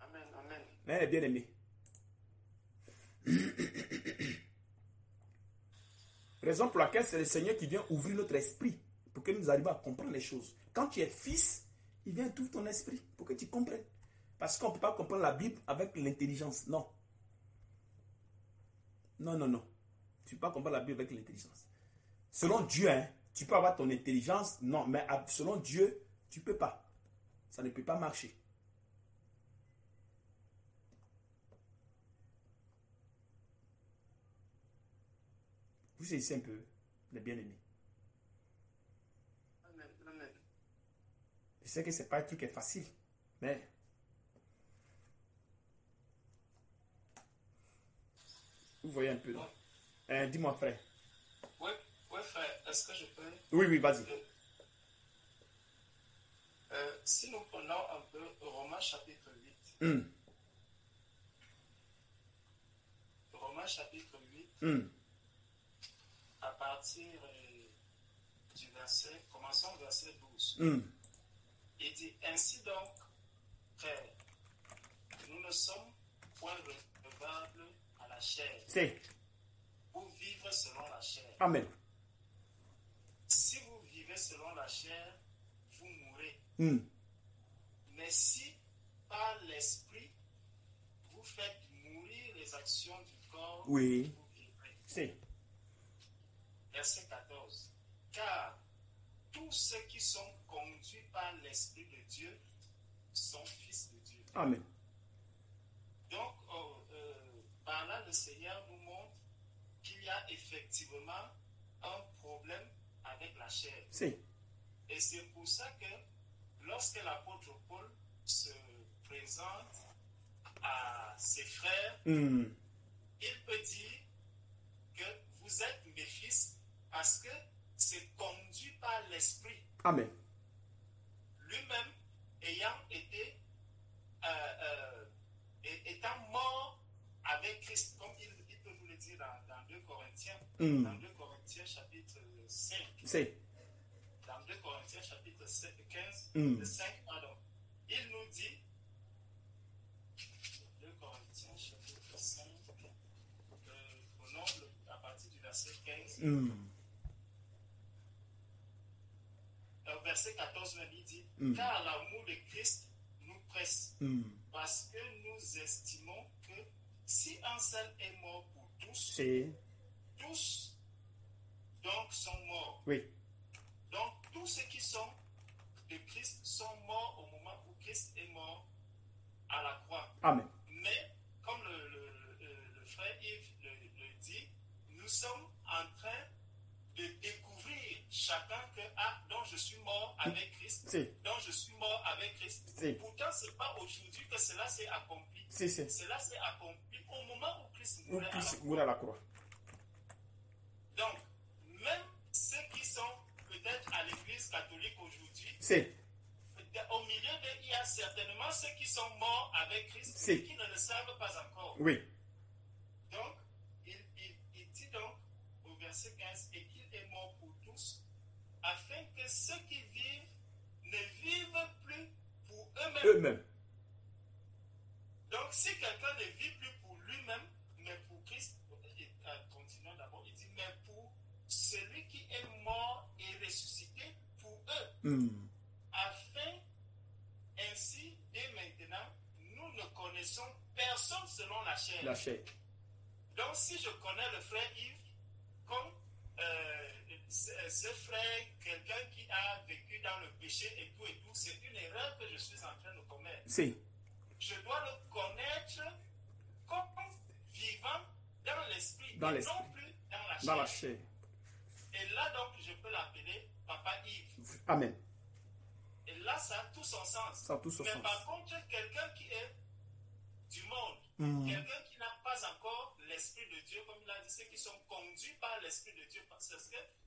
Amen, amen. Elle est bien aimée. Raison pour laquelle c'est le Seigneur qui vient ouvrir notre esprit pour que nous arrivions à comprendre les choses. Quand tu es fils, il vient ouvrir ton esprit pour que tu comprennes. Parce qu'on ne peut pas comprendre la Bible avec l'intelligence. Non. Non, non, non. Tu ne peux pas comprendre la Bible avec l'intelligence. Selon Dieu, hein, tu peux avoir ton intelligence. Non, mais selon Dieu, tu ne peux pas. Ça ne peut pas marcher. Vous saisissez un peu, les bien-aimés. Amen, amen. Je sais que ce n'est pas un truc qui est facile, mais vous voyez un peu. Dis-moi, frère. Oui, frère, est-ce que je peux... Oui, vas-y. Si nous prenons un peu Romains chapitre 8. Romains chapitre 8. À partir du verset, commençons au verset 12. Il dit, ainsi donc, frères, nous ne sommes point redevables à la chair. C'est. Pour vivre selon la chair. Amen. Si vous vivez selon la chair, vous mourrez. Mais si par l'esprit, vous faites mourir les actions du corps, oui, vous vivrez. C'est. Verset 14. Car tous ceux qui sont conduits par l'Esprit de Dieu sont fils de Dieu. Amen. Donc, par là, le Seigneur nous montre qu'il y a effectivement un problème avec la chair. C'est. Et c'est pour ça que lorsque l'apôtre Paul se présente à ses frères, il peut dire que vous êtes mes fils parce que c'est conduit par l'esprit. Amen. Lui-même ayant été étant mort avec Christ, comme il peut nous le dire dans 2 Corinthiens, dans 2 Corinthiens chapitre 5. C'est. Dans 2 Corinthiens chapitre 15, 5, pardon. Il nous dit, 2 Corinthiens chapitre 5, prenons à partir du verset 15. Verset 14, même, il dit, car l'amour de Christ nous presse, parce que nous estimons que si un seul est mort pour tous, tous donc sont morts. Oui. Donc tous ceux qui sont de Christ sont morts au moment où Christ est mort à la croix. Amen. Mais comme le frère Yves le dit, nous sommes en train de découvrir chacun que donc je suis mort avec Christ, donc je suis mort avec Christ. Pourtant, ce n'est pas aujourd'hui que cela s'est accompli. Cela s'est accompli au moment où Christ mourait à la croix. Donc, même ceux qui sont peut-être à l'église catholique aujourd'hui, au milieu d'eux, il y a certainement ceux qui sont morts avec Christ et qui ne le savent pas encore. Oui. Donc, il dit donc au verset 15, et qu'il est mort pour tous, afin que ceux qui vivent ne vivent plus pour eux-mêmes. Donc, si quelqu'un ne vit plus pour lui-même, mais pour Christ, continuons d'abord, il dit, mais pour celui qui est mort et ressuscité pour eux, afin, ainsi, dès maintenant, nous ne connaissons personne selon la chair. La chair. Donc, si je connais le frère Yves comme ce frère, quelqu'un qui a vécu dans le péché et tout, c'est une erreur que je suis en train de commettre. Si. Je dois le connaître comme vivant dans l'esprit, non plus dans la chair. Dans la chair. Et là, donc, je peux l'appeler Papa Yves. Amen. Et là, ça a tout son sens. Ça a tout son Mais sens. par contre, quelqu'un qui est du monde, quelqu'un qui n'a pas encore l'Esprit de Dieu, comme il a dit, ceux qui sont conduits par l'Esprit de Dieu, parce que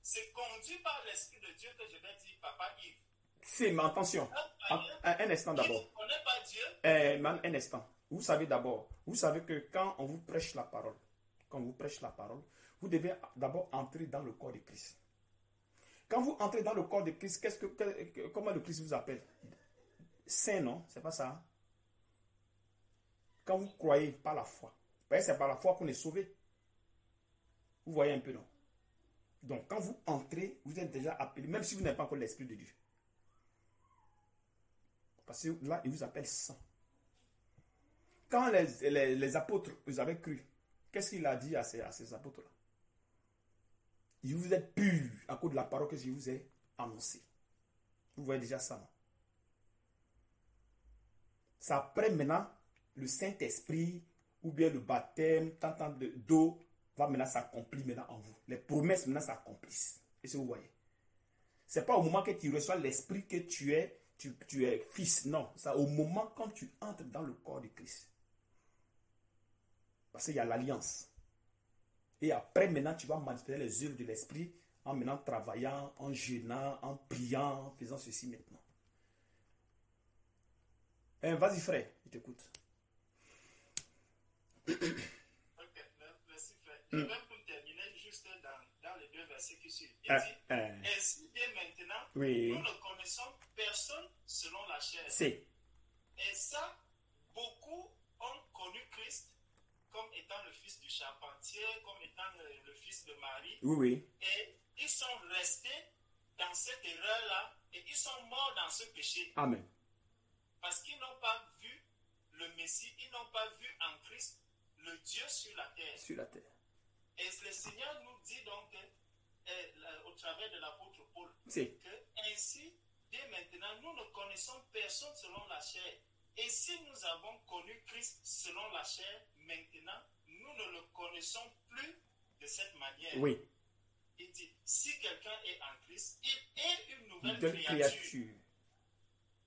c'est conduit par l'Esprit de Dieu que je vais dire Papa Yves. Si, mais attention, un instant d'abord. Qui ne connaît pas Dieu. Un instant. Vous savez d'abord, vous savez que quand on vous prêche la parole, vous devez d'abord entrer dans le corps de Christ. Quand vous entrez dans le corps de Christ, comment le Christ vous appelle? Saint, non? C'est pas ça? Quand vous croyez par la foi. C'est par la foi qu'on est sauvé. Vous voyez un peu, non? Donc, quand vous entrez, vous êtes déjà appelé, même si vous n'avez pas encore l'Esprit de Dieu. Parce que là, il vous appelle saint. Quand les apôtres, vous avez cru, qu'est-ce qu'il a dit à ces apôtres-là? Il vous êtes pur à cause de la parole que je vous ai annoncée. Vous voyez déjà ça, non? Ça après maintenant, le Saint-Esprit ou bien le baptême, tant d'eau va maintenant s'accomplir maintenant en vous. Les promesses maintenant s'accomplissent. Et ce que vous voyez. Ce n'est pas au moment que tu reçois l'Esprit que tu es fils. Non, c'est au moment quand tu entres dans le corps de Christ. Parce qu'il y a l'alliance. Et après, maintenant, tu vas manifester les œuvres de l'Esprit en maintenant travaillant, en jeûnant, en priant, en faisant ceci maintenant. Vas-y, frère, je t'écoute. Ok, merci, frère. Je vais pour terminer juste dans les deux versets qui suivent. Il dit, ainsi dès maintenant, nous ne connaissons personne selon la chair. Et ça, beaucoup ont connu Christ comme étant le fils du charpentier, comme étant le fils de Marie. Et ils sont restés dans cette erreur-là et ils sont morts dans ce péché. Amen. Parce qu'ils n'ont pas vu le Messie, ils n'ont pas vu en Christ le Dieu sur la terre. Sur la terre. Et le Seigneur nous dit donc, au travers de l'apôtre Paul, que ainsi, dès maintenant, nous ne connaissons personne selon la chair. Et si nous avons connu Christ selon la chair, maintenant, nous ne le connaissons plus de cette manière. Il dit, si quelqu'un est en Christ, il est une nouvelle créature.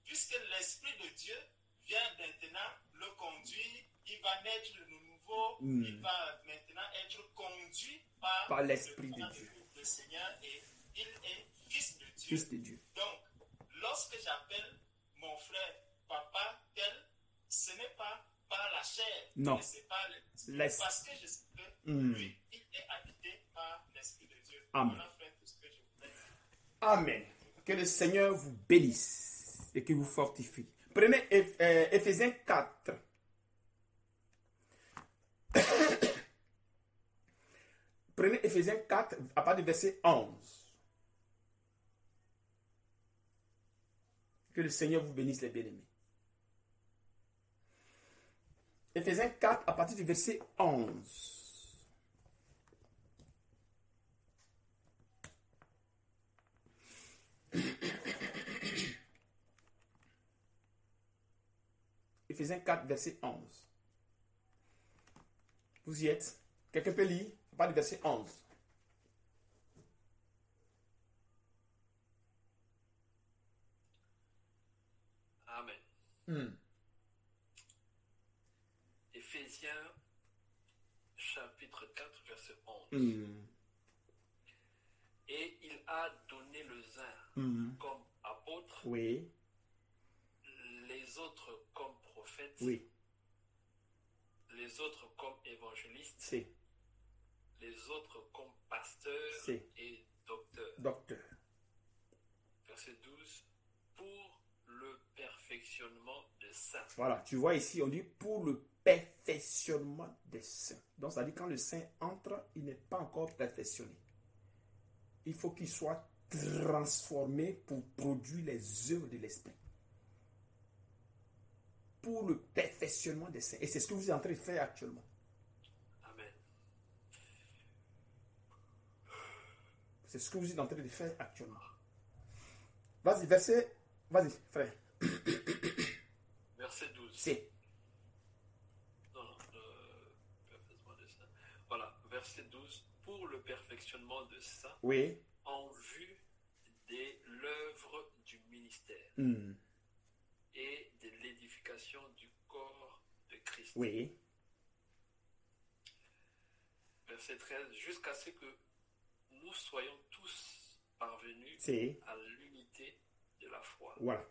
Puisque l'Esprit de Dieu vient maintenant le conduire, il va naître de nouveau, il va maintenant être conduit par l'Esprit de Dieu. Le Seigneur, et il est fils de Dieu. Fils de Dieu. Donc, lorsque j'appelle mon frère papa tel, ce n'est pas par la chair. Non. C'est parce que je sais que lui, il est habité par l'Esprit de Dieu. Amen. Voilà, frère, tout ce que je voulais dire. Amen. Que le Seigneur vous bénisse et qu'il vous fortifie. Prenez Éphésiens 4. Prenez Éphésiens 4 à partir du verset 11. Que le Seigneur vous bénisse, les bien-aimés. Éphésiens 4 à partir du verset 11. Éphésiens 4, verset 11. Vous y êtes? Quelqu'un peut lire à partir du verset 11. Amen. Éphésiens chapitre 4, verset 11. Et il a donné les uns comme apôtres, les les autres comme prophètes, oui, les autres comme évangélistes, c'est, les autres comme pasteurs c'est, et docteurs. docteur. Verset 12, pour le perfectionnement des saints. Voilà, tu vois ici, on dit pour le perfectionnement des saints. Donc, ça dit quand le saint entre, il n'est pas encore perfectionné. Il faut qu'il soit transformé pour produire les œuvres de l'esprit. Pour le perfectionnement des saints. Et c'est ce que vous êtes en train de faire actuellement. Amen. C'est ce que vous êtes en train de faire actuellement. Vas-y, vas-y, frère. Verset 12. C'est. Non, perfectionnement des saints. Voilà, verset 12. Pour le perfectionnement des saints, Oui. en vue de l'œuvre du ministère et de l'édification du corps de Christ. Oui. Verset 13. Jusqu'à ce que nous soyons tous parvenus à l'unité de la foi. Voilà.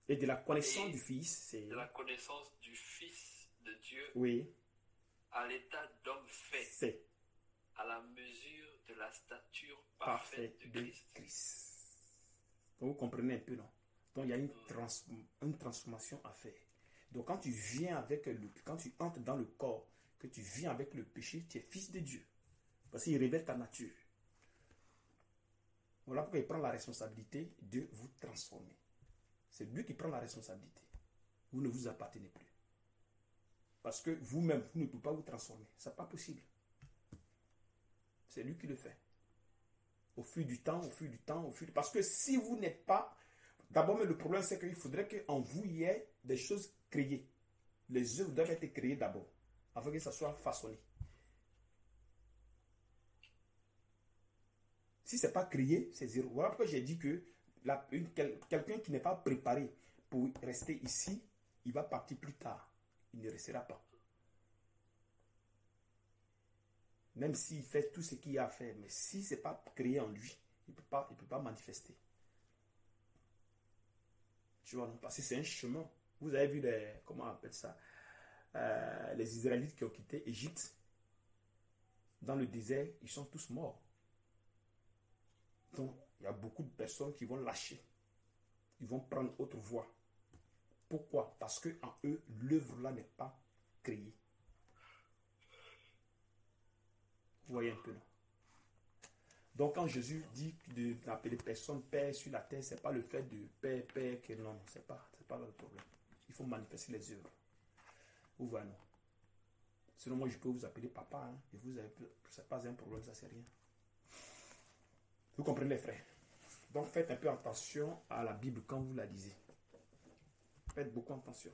Et de la connaissance du Fils. C'est... de la connaissance du Fils de Dieu. Oui. À l'état d'homme fait. C'est. À la mesure de la stature parfaite de Christ. Donc, vous comprenez un peu, non? Donc, il y a une transformation à faire. Donc, quand tu entres dans le corps, que tu viens avec le péché, tu es fils de Dieu. Parce qu'il révèle ta nature. Voilà pourquoi il prend la responsabilité de vous transformer. C'est lui qui prend la responsabilité. Vous ne vous appartenez plus. Parce que vous-même, vous ne pouvez pas vous transformer. Ce n'est pas possible. C'est lui qui le fait. Au fil du temps. Parce que si vous n'êtes pas... D'abord, mais le problème, c'est qu'il faudrait qu'en vous, il y ait des choses créées. Les œuvres doivent être créées d'abord, afin que ça soit façonné. Si ce n'est pas créé, c'est zéro. Voilà pourquoi j'ai dit que quelqu'un qui n'est pas préparé pour rester ici, il va partir plus tard. Il ne restera pas. Même s'il fait tout ce qu'il y a à faire, mais si ce n'est pas créé en lui, il ne peut pas manifester. Tu vois, non? Parce que c'est un chemin. Vous avez vu comment on appelle ça? Les Israélites qui ont quitté Égypte. Dans le désert, ils sont tous morts. Donc, il y a beaucoup de personnes qui vont lâcher. Ils vont prendre autre voie. Pourquoi? Parce qu'en eux, l'œuvre là n'est pas créée. Vous voyez un peu, non? Donc, quand Jésus dit d'appeler personne Père sur la terre, ce n'est pas le fait de Père, que non, ce n'est pas le problème. Il faut manifester les œuvres. Vous voyez, non? Sinon, moi, je peux vous appeler papa. Hein, et vous avez, ce n'est pas un problème, ça, c'est rien. Vous comprenez, les frères? Donc, faites un peu attention à la Bible quand vous la lisez. Faites beaucoup attention.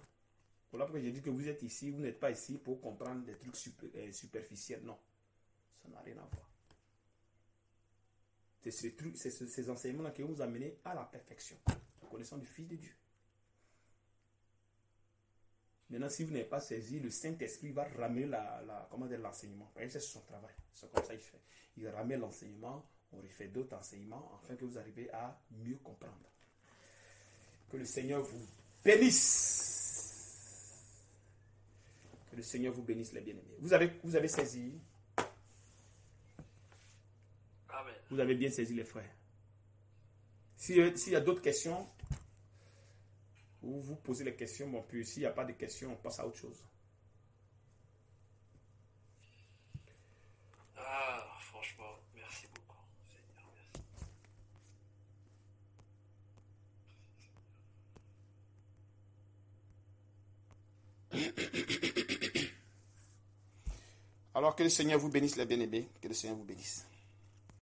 Voilà pourquoi j'ai dit que vous êtes ici, vous n'êtes pas ici pour comprendre des trucs superficiels. Non. Ça n'a rien à voir. C'est ces enseignements-là qui vont vous amener à la perfection, la connaissance du Fils de Dieu. Maintenant, si vous n'avez pas saisi, le Saint-Esprit va ramener l'enseignement. C'est son travail. C'est comme ça qu'il fait. Il ramène l'enseignement, on refait d'autres enseignements, afin que vous arriviez à mieux comprendre. Que le Seigneur vous bénisse. Que le Seigneur vous bénisse, les bien-aimés. Vous avez saisi. Amen. Vous avez bien saisi, les frères. S'il y a d'autres questions, vous posez les questions. Bon, puis s'il n'y a pas de questions, on passe à autre chose. Ah, franchement, merci beaucoup, Seigneur. Alors que le Seigneur vous bénisse, les bien-aimés. Que le Seigneur vous bénisse.